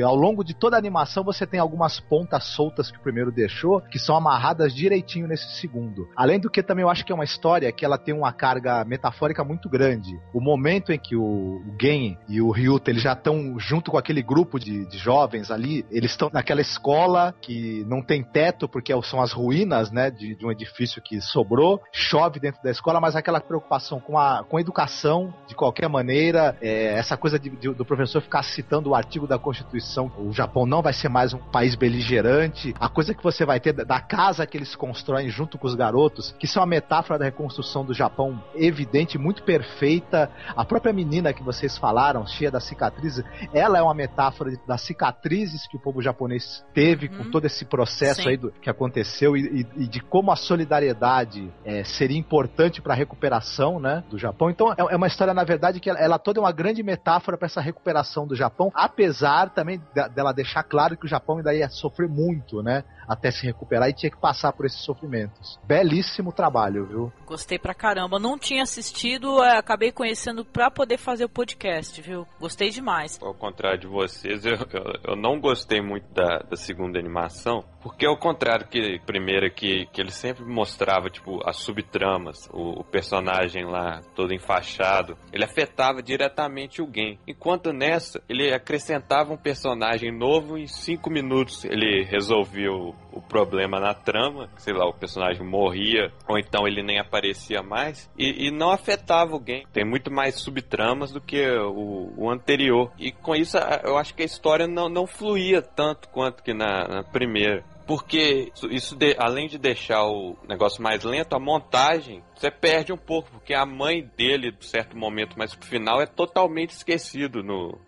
ao longo de toda a animação, você tem algumas pontas soltas que o primeiro deixou, que são amarradas direitinho nesse segundo. Além do que, também eu acho que é uma história que ela tem uma carga metafórica muito grande. O momento em que o Gen e o Ryuta, eles já estão junto com aquele grupo de jovens ali, eles estão naquela escola que não tem teto, porque são as ruínas, né, de um edifício que sobrou, chove dentro da escola, mas aquela preocupação com a educação, de qualquer maneira, essa coisa do professor ficar citando o artigo da Constituição, o Japão não vai ser mais um país beligerante, a coisa que você vai ter da casa que eles constroem junto com os garotos, que são a metáfora da reconstrução do Japão evidente, muito perfeita. A própria menina que vocês falaram, cheia das cicatrizes, ela é uma metáfora das cicatrizes que o povo japonês teve com todo esse processo aí que aconteceu e de como a solidariedade seria importante para a recuperação, né, do Japão. Então é uma história, na verdade, que ela toda é uma grande metáfora para essa recuperação do Japão, apesar também dela deixar claro que o Japão ainda ia sofrer muito, né, até se recuperar e tinha que passar por esses sofrimentos. Belíssimo trabalho, viu? Gostei pra caramba. Não tinha assistido, acabei conhecendo pra poder fazer o podcast, viu? Gostei demais. Ao contrário de vocês, eu não gostei muito da segunda animação, porque ao contrário que a primeira, que ele sempre mostrava, tipo, as subtramas, o personagem lá todo enfaixado, ele afetava diretamente o Gen. Enquanto nessa, ele acrescentava um personagem novo, em 5 minutos ele resolvia o problema na trama, sei lá, o personagem morria, ou então ele nem aparecia mais, e não afetava o Gen. Tem muito mais subtramas do que o anterior. E com isso, eu acho que a história não fluía tanto quanto que na primeira. Porque isso além de deixar o negócio mais lento, a montagem, você perde um pouco, porque a mãe dele, em certo momento, mas pro final, é totalmente esquecido.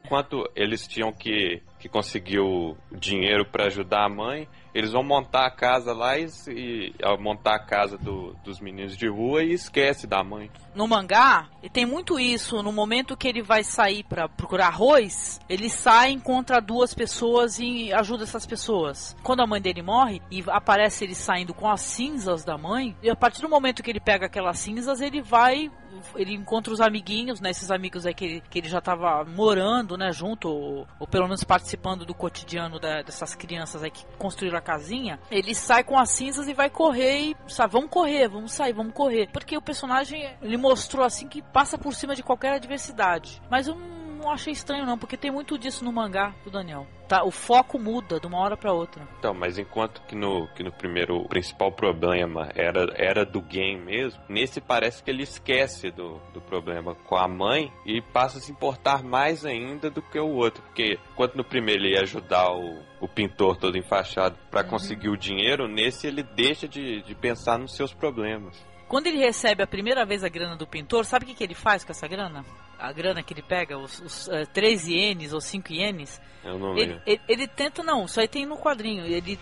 Enquanto eles tinham que conseguir o dinheiro para ajudar a mãe, eles vão montar a casa lá e montar a casa dos meninos de rua e esquece da mãe. No mangá, tem muito isso. No momento que ele vai sair para procurar arroz, ele sai, encontra 2 pessoas e ajuda essas pessoas. Quando a mãe dele morre e aparece ele saindo com as cinzas da mãe, e a partir do momento que ele pega aquelas cinzas, ele encontra os amiguinhos, né, esses amigos aí que ele já estava morando, né, junto, ou pelo menos participando do cotidiano dessas crianças aí que construíram a casinha. Ele sai com as cinzas e vai correr e sabe, vamos correr, vamos sair, vamos correr. Porque o personagem, ele mostrou assim que passa por cima de qualquer adversidade. Mas eu não não achei estranho não, porque tem muito disso no mangá do Daniel. Tá, o foco muda de uma hora pra outra. Então, mas enquanto que no primeiro o principal problema era do game mesmo, nesse parece que ele esquece do problema com a mãe e passa a se importar mais ainda do que o outro. Porque enquanto no primeiro ele ia ajudar o pintor todo enfaixado pra conseguir o dinheiro, nesse ele deixa de pensar nos seus problemas. Quando ele recebe a primeira vez a grana do pintor, sabe o que ele faz com essa grana? A grana que ele pega, os 3 ienes ou 5 ienes. Eu não lembro. Ele tenta, não, isso aí tem no quadrinho, ele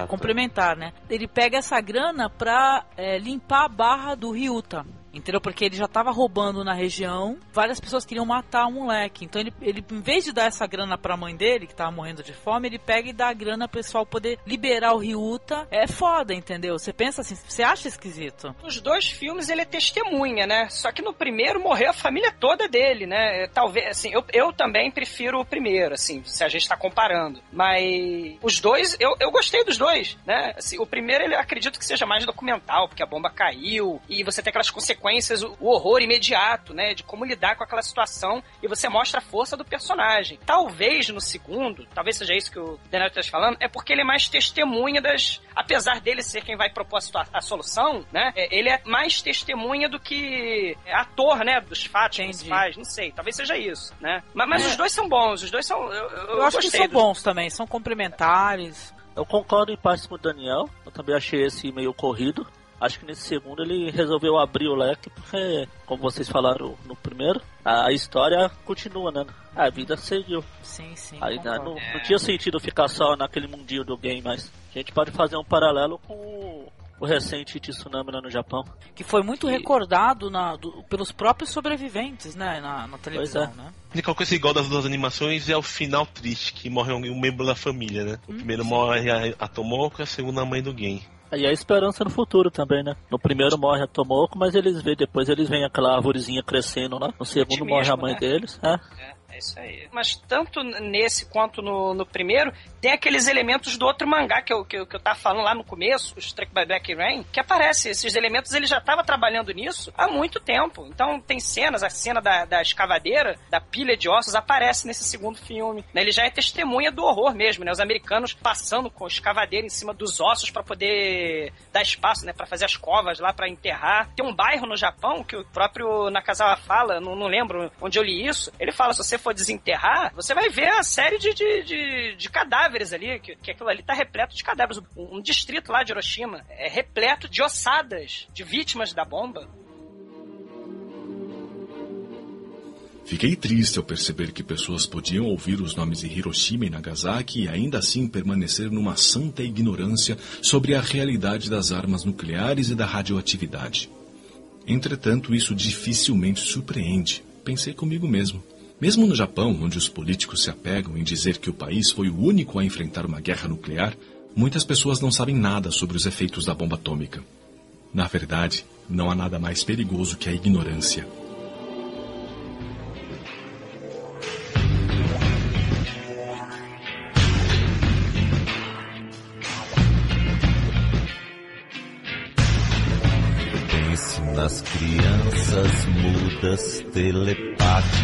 complementar, né? Ele pega essa grana pra limpar a barra do Ryuta. Entendeu? Porque ele já tava roubando na região, várias pessoas queriam matar o moleque. Então ele em vez de dar essa grana pra mãe dele, que tava morrendo de fome, ele pega e dá a grana pro pessoal poder liberar o Ryuta. É foda, entendeu? Você pensa assim, você acha esquisito? Nos 2 filmes ele é testemunha, né? Só que no primeiro morreu a família toda dele, né? Talvez, assim, eu também prefiro o primeiro, assim, se a gente tá comparando. Mas os 2, eu gostei dos 2, né? Assim, o primeiro, eu acredito que seja mais documental, porque a bomba caiu e você tem aquelas consequências, o horror imediato, né, de como lidar com aquela situação, e você mostra a força do personagem. Talvez no segundo, talvez seja isso que o Daniel está falando, é porque ele é mais testemunha apesar dele ser quem vai propor a solução, né, ele é mais testemunha do que ator, né, dos fatos que se faz, não sei, talvez seja isso, né. Mas os 2 são bons, os 2 são... Eu acho que são bons também, são complementares. Eu concordo em parte com o Daniel, eu também achei esse meio corrido. Acho que nesse segundo ele resolveu abrir o leque, porque, como vocês falaram no primeiro, a história continua, né? A vida seguiu. Sim. Ainda não tinha sentido ficar só naquele mundinho do game, mas a gente pode fazer um paralelo com o recente tsunami lá no Japão. Que foi muito recordado pelos próprios sobreviventes, né? Na televisão, né? A única coisa igual das 2 animações é o final triste, que morre um membro da família, né? O primeiro morre a Tomoko e a segunda a mãe do Gen. E a esperança no futuro também, né? No primeiro morre a Tomoko, mas depois eles veem aquela arvorezinha crescendo lá. No segundo morre a mãe deles. É isso aí. Mas tanto nesse quanto no primeiro, tem aqueles elementos do outro mangá que eu tava falando lá no começo, o Struck by Black Rain, que aparece. Esses elementos ele já tava trabalhando nisso há muito tempo. Então tem cenas, a cena da escavadeira, da pilha de ossos, aparece nesse segundo filme. Né? Ele já é testemunha do horror mesmo, né? Os americanos passando com escavadeira em cima dos ossos para poder dar espaço, né? Para fazer as covas lá para enterrar. Tem um bairro no Japão que o próprio Nakazawa fala, não lembro onde eu li isso. Ele fala, se você for desenterrar, você vai ver a série de cadáveres ali, que aquilo ali tá repleto de cadáveres. Um distrito lá de Hiroshima é repleto de ossadas de vítimas da bomba. Fiquei triste ao perceber que pessoas podiam ouvir os nomes de Hiroshima e Nagasaki e ainda assim permanecer numa santa ignorância sobre a realidade das armas nucleares e da radioatividade. Entretanto, isso dificilmente surpreende, pensei comigo mesmo. Mesmo no Japão, onde os políticos se apegam em dizer que o país foi o único a enfrentar uma guerra nuclear, muitas pessoas não sabem nada sobre os efeitos da bomba atômica. Na verdade, não há nada mais perigoso que a ignorância. Pense nas crianças mudas telepáticas.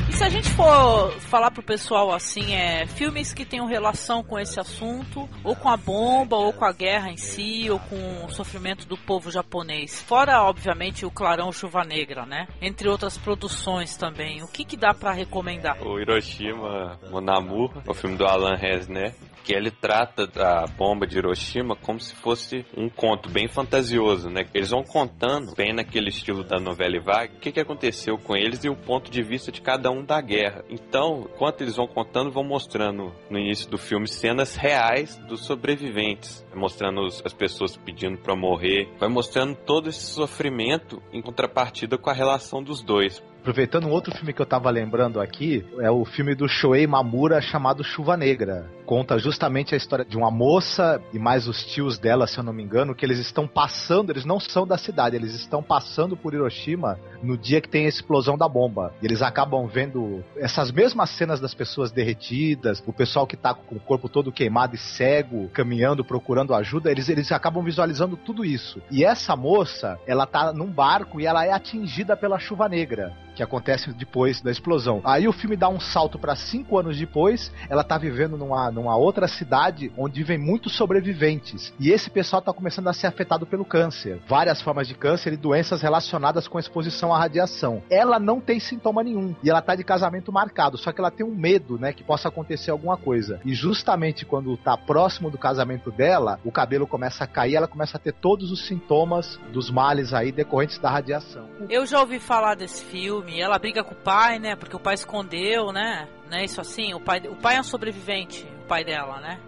E se a gente for falar pro pessoal assim, filmes que tenham relação com esse assunto, ou com a bomba, ou com a guerra em si, ou com o sofrimento do povo japonês, fora obviamente o Clarão Chuva Negra, né? Entre outras produções também, o que dá pra recomendar? O Hiroshima Mon Amour, o filme do Alan Resner, que ele trata a bomba de Hiroshima como se fosse um conto bem fantasioso, né? Eles vão contando, bem naquele estilo da novela vaga, o que aconteceu com eles e o ponto de vista de cada um da guerra. Então, enquanto eles vão contando, vão mostrando no início do filme cenas reais dos sobreviventes, mostrando as pessoas pedindo pra morrer, vai mostrando todo esse sofrimento em contrapartida com a relação dos dois. Aproveitando um outro filme que eu tava lembrando aqui, é o filme do Shoei Mamura chamado Chuva Negra. conta justamente a história de uma moça e mais os tios dela, se eu não me engano, que eles estão passando, eles não são da cidade, eles estão passando por Hiroshima no dia que tem a explosão da bomba. E eles acabam vendo essas mesmas cenas das pessoas derretidas, o pessoal que tá com o corpo todo queimado e cego, caminhando, procurando ajuda, eles acabam visualizando tudo isso. E essa moça, ela tá num barco e ela é atingida pela chuva negra, que acontece depois da explosão. Aí o filme dá um salto para 5 anos depois, ela tá vivendo numa outra cidade onde vivem muitos sobreviventes. E esse pessoal tá começando a ser afetado pelo câncer. Várias formas de câncer e doenças relacionadas com a exposição à radiação. Ela não tem sintoma nenhum. E ela tá de casamento marcado. Só que ela tem um medo, né, que possa acontecer alguma coisa. E justamente quando tá próximo do casamento dela, o cabelo começa a cair, ela começa a ter todos os sintomas dos males aí decorrentes da radiação. Eu já ouvi falar desse filme. Ela briga com o pai, né? Porque o pai escondeu, né? Não é isso assim? O pai é um sobrevivente, o pai dela, né?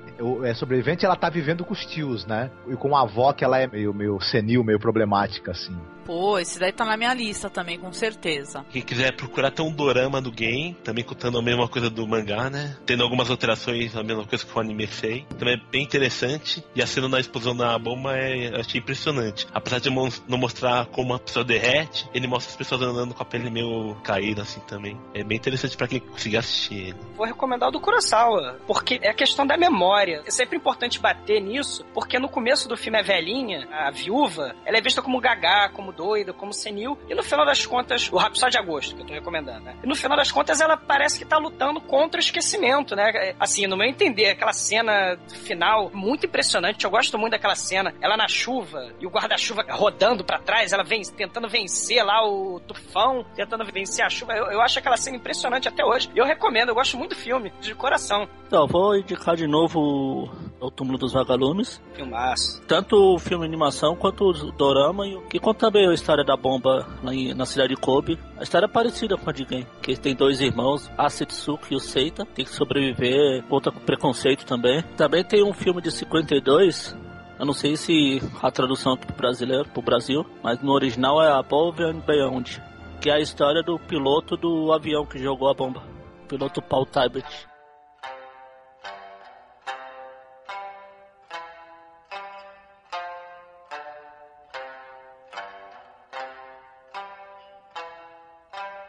É sobrevivente, ela tá vivendo com os tios, né? E com a avó que ela é meio senil, meio problemática, assim. Pô, esse daí tá na minha lista também, com certeza. Quem quiser procurar, tem um dorama do game, também contando a mesma coisa do mangá, né? Tendo algumas alterações, a mesma coisa que o anime fez. Também é bem interessante. E a cena da explosão da bomba eu achei impressionante. Apesar de não mostrar como a pessoa derrete, ele mostra as pessoas andando com a pele meio caída, assim, também. É bem interessante pra quem conseguir assistir ele. Vou recomendar o do Kurosawa, porque é a questão da memória. É sempre importante bater nisso, porque no começo do filme a velhinha, a viúva, ela é vista como gagá, como doida, como senil, e no final das contas, o Rhapsody de Agosto, que eu tô recomendando, né? E no final das contas, ela parece que tá lutando contra o esquecimento, né? Assim, no meu entender, aquela cena final, muito impressionante, eu gosto muito daquela cena, ela na chuva, e o guarda-chuva rodando pra trás, ela tentando vencer lá o tufão, tentando vencer a chuva, eu acho aquela cena impressionante até hoje, e eu recomendo, eu gosto muito do filme, de coração. Então, vou indicar de novo O Túmulo dos Vagalumes. Filmaço. Tanto o filme animação quanto o dorama, que conta também a história da bomba na cidade de Kobe. A história é parecida com a de Gen, que tem 2 irmãos, a Setsuko e o Seita, tem que sobreviver contra preconceito também. Também tem um filme de 52, eu não sei se a tradução pro Brasil, mas no original é Above and Beyond, que é a história do piloto do avião que jogou a bomba, o piloto Paul Tybert.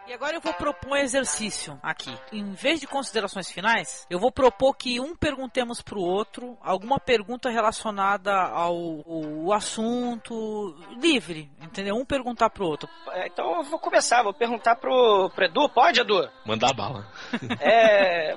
E agora eu vou propor um exercício aqui. Em vez de considerações finais, eu vou propor que perguntemos pro outro alguma pergunta relacionada ao assunto livre, entendeu? Um perguntar pro outro. Então eu vou começar, vou perguntar pro Edu. Pode, Edu? Mandar bala.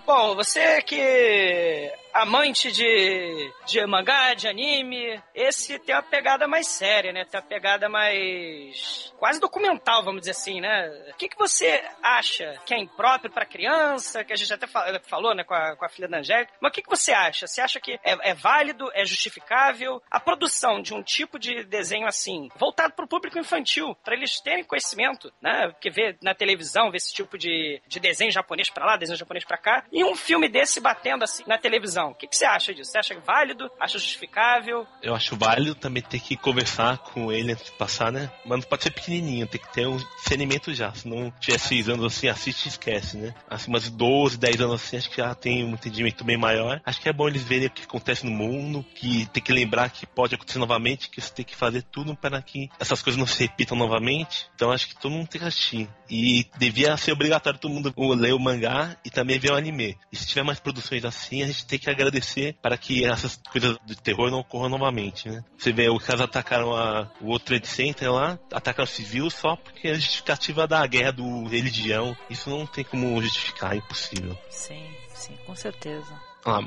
Bom, você que amante de mangá, de anime, esse tem uma pegada mais séria, né? Tem uma pegada mais quase documental, vamos dizer assim, né? O que você acha que é impróprio para criança, que a gente até falou, né, com a filha da Angélica, mas o que você acha? Você acha que é válido, é justificável a produção de um tipo de desenho assim, voltado para o público infantil, para eles terem conhecimento, né? Porque vê na televisão, vê esse tipo de desenho japonês para lá, desenho japonês para cá, e um filme desse batendo assim na televisão. O que você acha disso? Você acha válido? Acha justificável? Eu acho válido, também ter que conversar com ele antes de passar, né? Mas não pode ser pequenininho, tem que ter um discernimento já. Se não tiver 6 anos assim, assiste e esquece, né? Assim, umas 12, 10 anos assim, acho que já tem um entendimento bem maior. Acho que é bom eles verem o que acontece no mundo, que tem que lembrar que pode acontecer novamente, que você tem que fazer tudo para que essas coisas não se repitam novamente. Então acho que todo mundo tem que assistir. E devia ser obrigatório todo mundo ler o mangá e também ver o anime. E se tiver mais produções assim, a gente tem que agradecer para que essas coisas de terror não ocorram novamente, né? Você vê, os caras atacaram o World Trade Center lá, atacaram o civil só porque é a justificativa da guerra do religião. Isso não tem como justificar, é impossível. Sim, com certeza.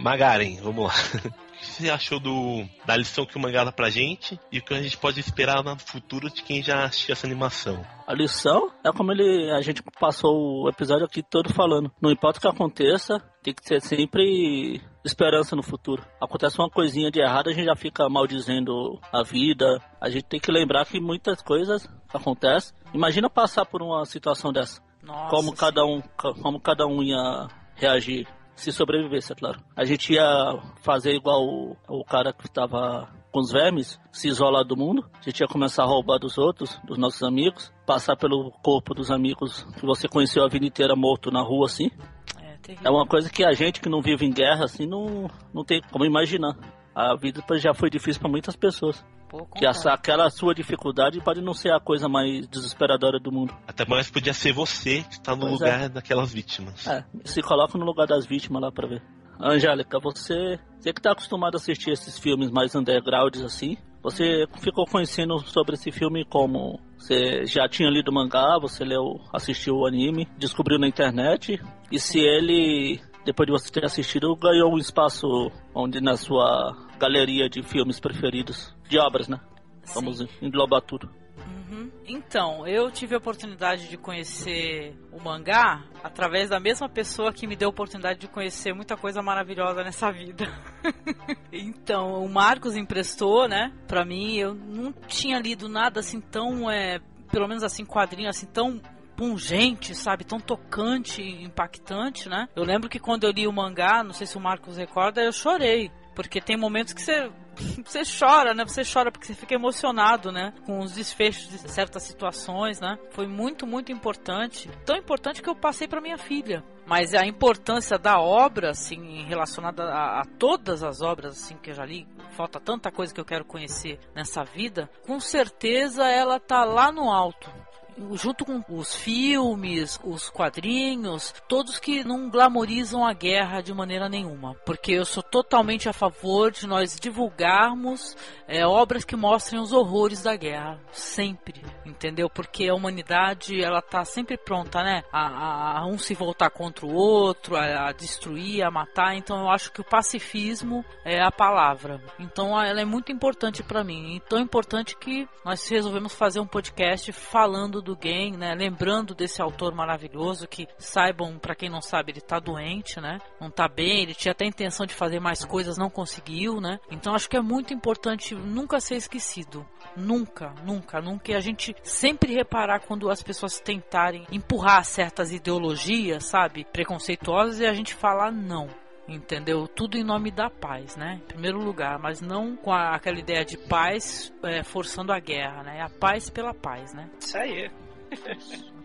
Magaren, vamos lá. O que você achou da lição que o mangá dá pra gente e o que a gente pode esperar no futuro de quem já assistiu essa animação? A lição é como a gente passou o episódio aqui todo falando. Não importa o que aconteça, tem que ter sempre esperança no futuro. Acontece uma coisinha de errado, a gente já fica maldizendo a vida. A gente tem que lembrar que muitas coisas acontecem. Imagina passar por uma situação dessa. Nossa, como cada um ia reagir. Se sobrevivesse, é claro. A gente ia fazer igual o cara que estava com os vermes, se isolar do mundo. A gente ia começar a roubar dos outros, dos nossos amigos, passar pelo corpo dos amigos que você conheceu a vida inteira morto na rua, assim. É uma coisa que a gente que não vive em guerra, assim, não tem como imaginar. A vida já foi difícil para muitas pessoas. Que aquela sua dificuldade pode não ser a coisa mais desesperadora do mundo. Até mais podia ser você que está no lugar daquelas vítimas. Se coloca no lugar das vítimas lá pra ver. Angélica, você que tá acostumado a assistir esses filmes mais undergrounds assim, você ficou conhecendo sobre esse filme como? Você já tinha lido o mangá, você assistiu o anime, descobriu na internet, e se ele, depois de você ter assistido, ganhou um espaço onde na sua galeria de filmes preferidos, de obras, né? Vamos englobar tudo. Então, eu tive a oportunidade de conhecer o mangá através da mesma pessoa que me deu a oportunidade de conhecer muita coisa maravilhosa nessa vida. Então, o Marcos emprestou, né, pra mim. Eu não tinha lido nada assim tão, pelo menos assim, quadrinho assim tão pungente, sabe, tão tocante, impactante, né? Eu lembro que quando eu li o mangá, não sei se o Marcos recorda, eu chorei. Porque tem momentos que você chora, né? Você chora porque você fica emocionado, né? Com os desfechos de certas situações, né? Foi muito, muito importante. Tão importante que eu passei para minha filha. Mas a importância da obra, assim, relacionada a todas as obras, assim, que eu já li, falta tanta coisa que eu quero conhecer nessa vida, com certeza ela tá lá no alto. Junto com os filmes, os quadrinhos, todos que não glamorizam a guerra de maneira nenhuma. Porque eu sou totalmente a favor de nós divulgarmos obras que mostrem os horrores da guerra. Sempre, entendeu? Porque a humanidade, ela tá sempre pronta, né? A um se voltar contra o outro, a destruir, a matar. Então eu acho que o pacifismo é a palavra. Então ela é muito importante para mim. E tão importante que nós resolvemos fazer um podcast falando do Gen, né? Lembrando desse autor maravilhoso que, saibam, pra quem não sabe, ele tá doente, né? Não tá bem, ele tinha até a intenção de fazer mais coisas, não conseguiu, né? Então acho que é muito importante nunca ser esquecido. Nunca, nunca, nunca. E a gente sempre reparar quando as pessoas tentarem empurrar certas ideologias, sabe? Preconceituosas, e a gente falar não. Entendeu? Tudo em nome da paz, né? Em primeiro lugar, mas não com aquela ideia de paz forçando a guerra, né? A paz pela paz, né? Isso aí.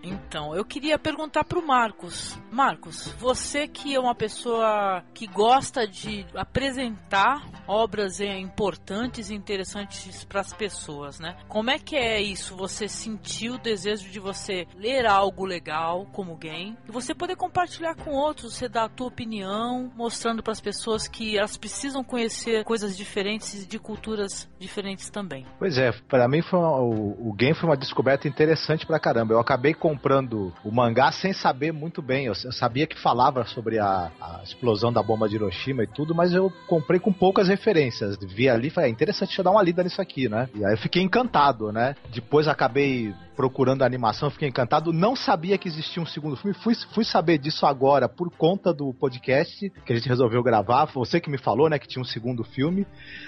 Então, eu queria perguntar pro Marcos. Marcos, você que é uma pessoa que gosta de apresentar obras importantes e interessantes para as pessoas, né? Como é que é isso? Você sentiu o desejo de você ler algo legal como Gen e você poder compartilhar com outros, você dar a tua opinião, mostrando para as pessoas que elas precisam conhecer coisas diferentes de culturas diferentes também. Pois é, para mim o Gen foi uma descoberta interessante pra caramba. Eu acabei comprando o mangá sem saber muito bem. Eu sabia que falava sobre a explosão da bomba de Hiroshima e tudo, mas eu comprei com poucas referências. Vi ali e falei, interessante, deixa eu dar uma lida nisso aqui, né? E aí eu fiquei encantado, né? Depois acabei procurando a animação, fiquei encantado. Não sabia que existia um segundo filme. Fui saber disso agora por conta do podcast que a gente resolveu gravar. Foi você que me falou, né, que tinha um segundo filme.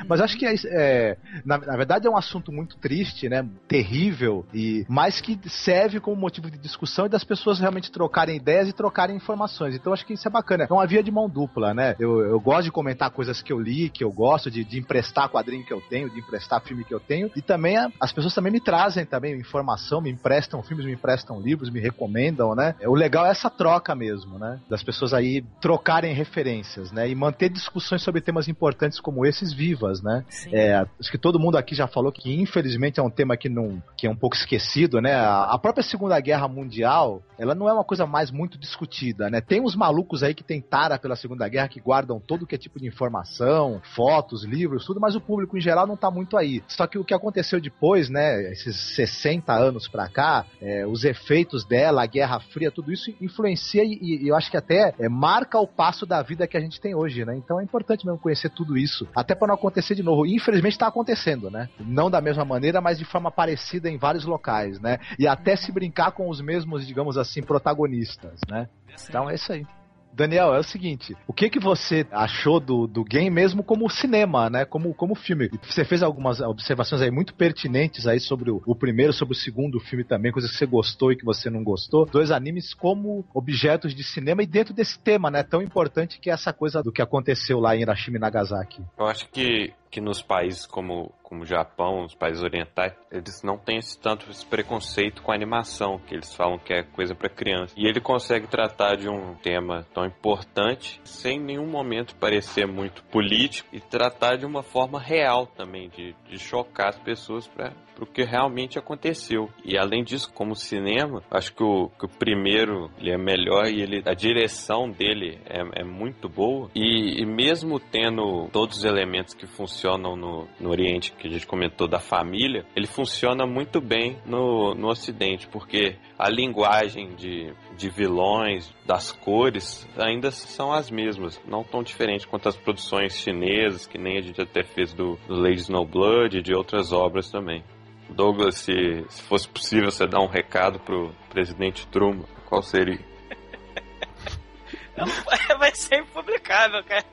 Mas acho que na verdade é um assunto muito triste, né? Terrível, mas que serve como motivo de discussão e das pessoas realmente trocarem ideias e trocarem informações. Então acho que isso é bacana. É uma via de mão dupla, né? Eu gosto de comentar coisas que eu li, que eu gosto, de emprestar quadrinho que eu tenho, de emprestar filme que eu tenho. E também as pessoas também me trazem também informação, me emprestam filmes, me emprestam livros, me recomendam, né? O legal é essa troca mesmo, né? Das pessoas aí trocarem referências, né? E manter discussões sobre temas importantes como esses vivas, né? Acho que todo mundo aqui já falou que infelizmente é um tema que é um pouco esquecido, né? A própria Segunda Guerra Mundial, ela não é uma coisa mais muito discutida, né? Tem uns malucos aí que tem tara pela Segunda Guerra, que guardam todo que é tipo de informação, fotos, livros, tudo, mas o público em geral não tá muito aí. Só que o que aconteceu depois, né? Esses 60 anos pra cá, os efeitos dela, a Guerra Fria, tudo isso influencia e eu acho que até marca o passo da vida que a gente tem hoje, né? Então é importante mesmo conhecer tudo isso, até pra não acontecer de novo. E, infelizmente tá acontecendo, né? Não da mesma maneira, mas de forma parecida em vários locais, né? E até se brincar com os mesmos, digamos assim, protagonistas, né? Então é isso aí. Daniel, é o seguinte, o que você achou do Gen mesmo como cinema, né? Como filme? Você fez algumas observações aí muito pertinentes aí sobre o primeiro, sobre o segundo filme também, coisas que você gostou e que você não gostou. 2 animes como objetos de cinema e dentro desse tema, né? Tão importante que é essa coisa do que aconteceu lá em Hiroshima e Nagasaki. Eu acho que que nos países como o Japão, os países orientais, eles não têm tanto esse preconceito com a animação, que eles falam que é coisa para criança. E ele consegue tratar de um tema tão importante, sem em nenhum momento parecer muito político, e tratar de uma forma real também, de chocar as pessoas para o que realmente aconteceu. E além disso, como cinema, acho que o primeiro ele é melhor e a direção dele é muito boa. E mesmo tendo todos os elementos que funcionam no Oriente, que a gente comentou da família, ele funciona muito bem no Ocidente, porque a linguagem de vilões, das cores, ainda são as mesmas, não tão diferentes quanto as produções chinesas, que nem a gente até fez do Lady Snowblood e de outras obras também. Douglas, se fosse possível você dar um recado pro presidente Truman, qual seria? Vai ser impublicável, cara.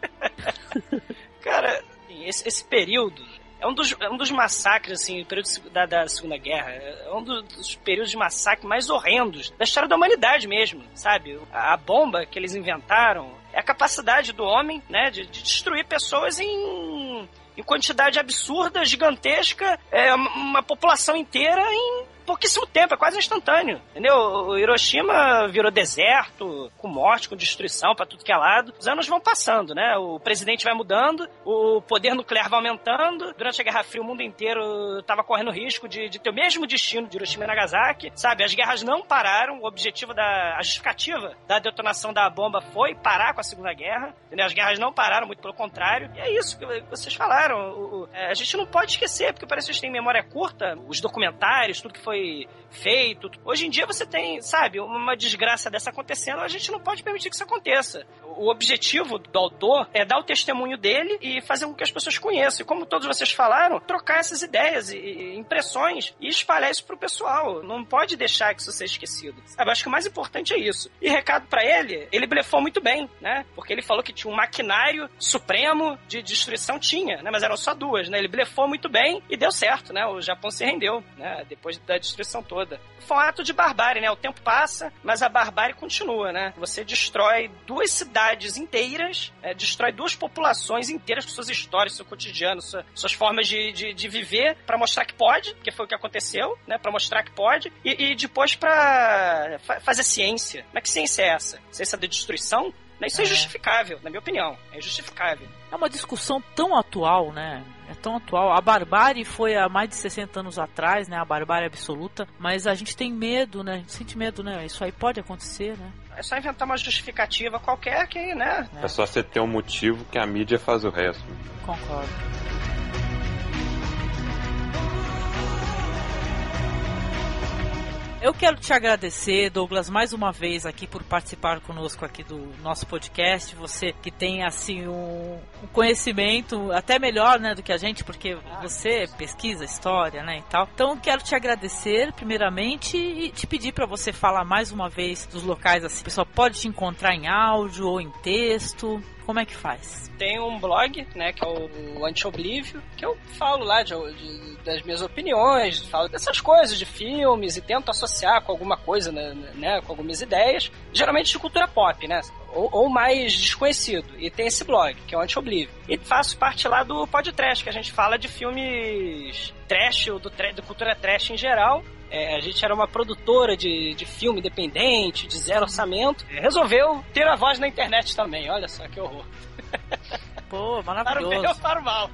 Cara, esse período é um dos massacres, assim, período da Segunda Guerra, é um dos períodos de massacre mais horrendos da história da humanidade mesmo, sabe? A bomba que eles inventaram é a capacidade do homem, né, de destruir pessoas em quantidade absurda, gigantesca, uma população inteira em pouquíssimo tempo, é quase instantâneo, entendeu? O Hiroshima virou deserto, com morte, com destruição pra tudo que é lado. Os anos vão passando, né? O presidente vai mudando, o poder nuclear vai aumentando. Durante a Guerra Fria, o mundo inteiro tava correndo risco de ter o mesmo destino de Hiroshima e Nagasaki, sabe? As guerras não pararam, o objetivo a justificativa da detonação da bomba foi parar com a Segunda Guerra, entendeu? As guerras não pararam, muito pelo contrário. E é isso que vocês falaram. A gente não pode esquecer, porque parece que a gente tem memória curta, os documentários, tudo que foi feito. Hoje em dia você tem, sabe, uma desgraça dessa acontecendo, a gente não pode permitir que isso aconteça. O objetivo do autor é dar o testemunho dele e fazer com que as pessoas conheçam. E como todos vocês falaram, trocar essas ideias e impressões e espalhar isso pro pessoal. Não pode deixar que isso seja esquecido. Sabe, eu acho que o mais importante é isso. E recado pra ele blefou muito bem, né? Porque ele falou que tinha um maquinário supremo de destruição, tinha, né? Mas eram só duas, né? Ele blefou muito bem e deu certo, né? O Japão se rendeu, né? Depois da destruição toda. Foi um ato de barbárie, né? O tempo passa, mas a barbárie continua, né? Você destrói duas cidades inteiras, destrói duas populações inteiras com suas histórias, seu cotidiano, suas formas de viver, pra mostrar que pode, que foi o que aconteceu, né? Pra mostrar que pode, e depois pra fazer ciência. Mas que ciência é essa? Ciência da destruição? Isso é injustificável, na minha opinião. É injustificável. É uma discussão tão atual, né? É tão atual. A barbárie foi há mais de 60 anos atrás, né? A barbárie absoluta. Mas a gente tem medo, né? A gente sente medo, né? Isso aí pode acontecer, né? É só inventar uma justificativa qualquer que, né? É só você ter um motivo que a mídia faz o resto. Concordo. Eu quero te agradecer, Douglas, mais uma vez aqui por participar conosco aqui do nosso podcast. Você que tem, assim, um conhecimento até melhor, né, do que a gente, porque você pesquisa história, né, e tal. Então, quero te agradecer, primeiramente, e te pedir para você falar mais uma vez dos locais, assim. O pessoal pode te encontrar em áudio ou em texto. Como é que faz? Tem um blog, né, que é o Anti-Oblívio, que eu falo lá das minhas opiniões, falo dessas coisas de filmes e tento associar com alguma coisa, né, com algumas ideias, geralmente de cultura pop, né, ou mais desconhecido. E tem esse blog, que é o Anti-Oblívio. E faço parte lá do Podtrash, que a gente fala de filmes trash, ou de cultura trash em geral. A gente era uma produtora de filme independente, de zero orçamento. Resolveu ter a voz na internet também. Olha só que horror. Pô, maravilhoso. Para o bem ou para o mal.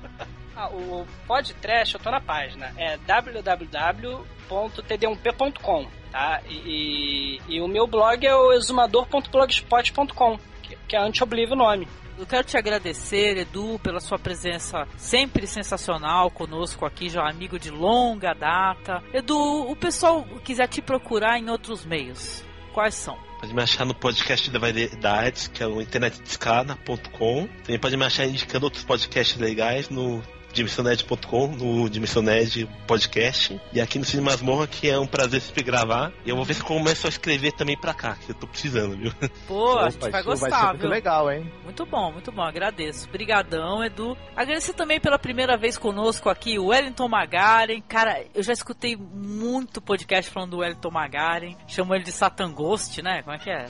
O Podtrash, eu tô na página. É www.td1p.com, tá? E o meu blog é o exumador.blogspot.com, que é Anti-Oblívio o nome. Eu quero te agradecer, Edu, pela sua presença sempre sensacional conosco aqui, já amigo de longa data. Edu, o pessoal quiser te procurar em outros meios, quais são? Pode me achar no podcast da Variedades, que é o internetdescada.com. Também pode me achar indicando outros podcasts legais no DimensãoNerd.com, no Dimensão Nerd Podcast, e aqui no Cine Masmorra, que é um prazer sempre gravar. E eu vou ver se começo a escrever também pra cá, que eu tô precisando, viu? Pô, a gente vai gostar, vai ser muito legal, hein? Muito bom, agradeço. Obrigadão, Edu. Agradecer também pela primeira vez conosco aqui o Wellington Magaren. Cara, eu já escutei muito podcast falando do Wellington Magaren. Chamam ele de Satan Ghost, né? Como é que é?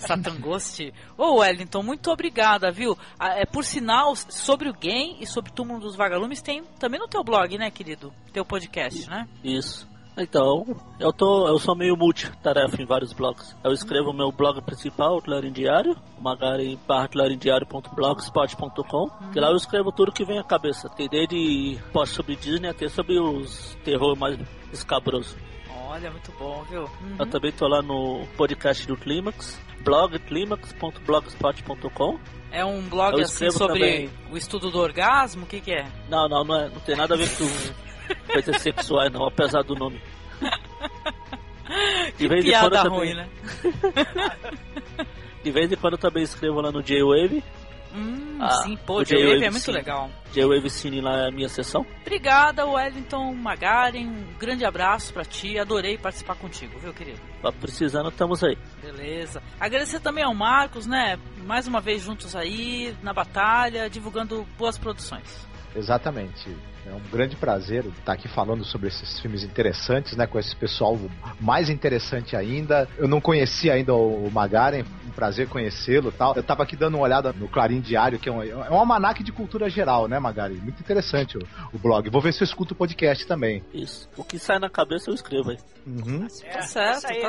Satangoste. Ô, Wellington, muito obrigada, viu? Por sinal, sobre o game e sobre o Túmulo dos Vagalumes tem também no teu blog, né, querido? Teu podcast, né? Isso. Então, eu sou meio multitarefa em vários blogs. Eu escrevo o meu blog principal, o Clarim Diário, magari.clarimdiario.blogspot.com, que lá eu escrevo tudo que vem à cabeça. Tem desde post sobre Disney até sobre os terror mais escabroso. Olha, muito bom, viu? Eu também tô lá no podcast do Clímax, blogclimax.blogspot.com. É um blog assim sobre também o estudo do orgasmo? O que é? Não tem nada a ver com coisas sexuais, não, apesar do nome. Que piada ruim, né? De vez em quando eu também escrevo lá no J-Wave. Sim, pô, J-Wave é muito legal. J-Wave Cine lá é a minha sessão. Obrigada, Wellington Magaren. Um grande abraço pra ti. Adorei participar contigo, viu, querido? Precisando, estamos aí. Beleza. Agradecer também ao Marcos, né? Mais uma vez juntos aí, na batalha, divulgando boas produções. Exatamente. É um grande prazer estar aqui falando sobre esses filmes interessantes, né? Com esse pessoal mais interessante ainda. Eu não conhecia ainda o Magaren, um prazer conhecê-lo e tal. Eu estava aqui dando uma olhada no Clarim Diário, que é um almanaque de cultura geral, né, Magaren? Muito interessante o blog. Vou ver se eu escuto o podcast também. Isso. O que sai na cabeça eu escrevo aí. Tá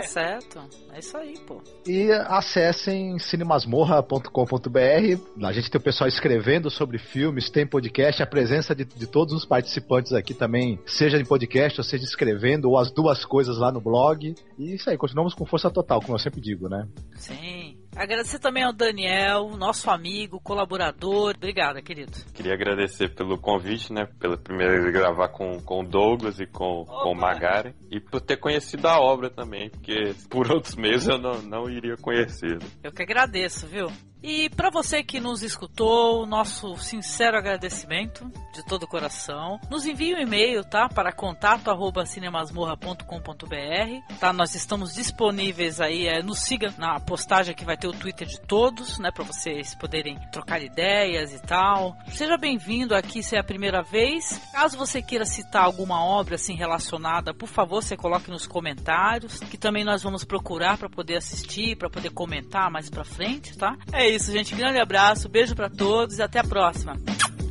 certo. É isso aí, pô. E acessem cinemasmorra.com.br. A gente tem o pessoal escrevendo sobre filmes, tem podcast, a presença de todos os participantes aqui também, seja em podcast, ou seja escrevendo, ou as duas coisas lá no blog. E isso aí, continuamos com força total, como eu sempre digo, né? Sim. Agradecer também ao Daniel, nosso amigo, colaborador. Obrigada, querido. Queria agradecer pelo convite, né? Pela primeira vez gravar com o Douglas e com o Magaren. E por ter conhecido a obra também, porque por outros meios eu não iria conhecer. Eu que agradeço, viu? E para você que nos escutou, nosso sincero agradecimento de todo o coração. Nos envie um e-mail, tá? Para contato@cinemasmorra.com.br, tá? Nós estamos disponíveis aí, nos siga na postagem que vai ter o Twitter de todos, né? Para vocês poderem trocar ideias e tal. Seja bem-vindo aqui se é a primeira vez. Caso você queira citar alguma obra assim relacionada, por favor, você coloque nos comentários, que também nós vamos procurar para poder assistir, para poder comentar mais para frente, tá? É isso, gente. Grande abraço, beijo pra todos e até a próxima.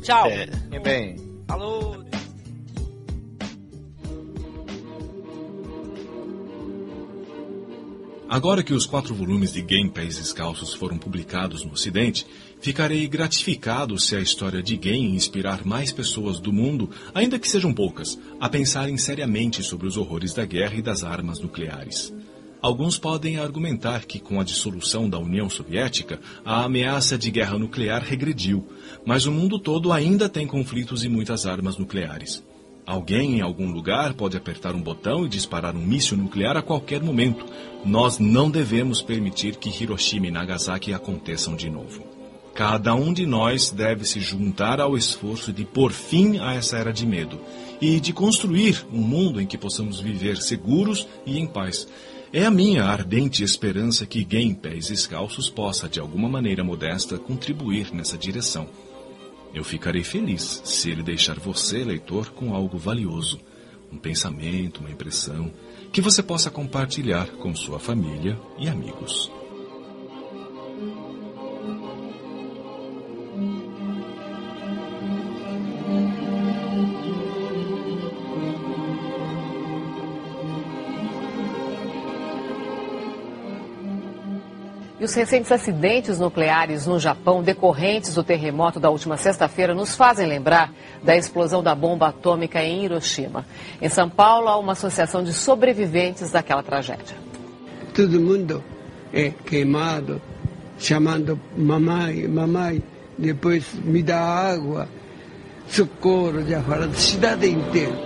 Tchau. Bem. Falou. Agora que os 4 volumes de Game Pés Descalços foram publicados no Ocidente, ficarei gratificado se a história de Game inspirar mais pessoas do mundo, ainda que sejam poucas, a pensarem seriamente sobre os horrores da guerra e das armas nucleares. Alguns podem argumentar que, com a dissolução da União Soviética, a ameaça de guerra nuclear regrediu, mas o mundo todo ainda tem conflitos e muitas armas nucleares. Alguém em algum lugar pode apertar um botão e disparar um míssil nuclear a qualquer momento. Nós não devemos permitir que Hiroshima e Nagasaki aconteçam de novo. Cada um de nós deve se juntar ao esforço de pôr fim a essa era de medo e de construir um mundo em que possamos viver seguros e em paz. É a minha ardente esperança que Game Pés Descalços possa, de alguma maneira modesta, contribuir nessa direção. Eu ficarei feliz se ele deixar você, leitor, com algo valioso, um pensamento, uma impressão, que você possa compartilhar com sua família e amigos. E os recentes acidentes nucleares no Japão, decorrentes do terremoto da última sexta-feira, nos fazem lembrar da explosão da bomba atômica em Hiroshima. Em São Paulo, há uma associação de sobreviventes daquela tragédia. Todo mundo é queimado, chamando mamãe, mamãe, depois me dá água, socorro, já fala da cidade inteira.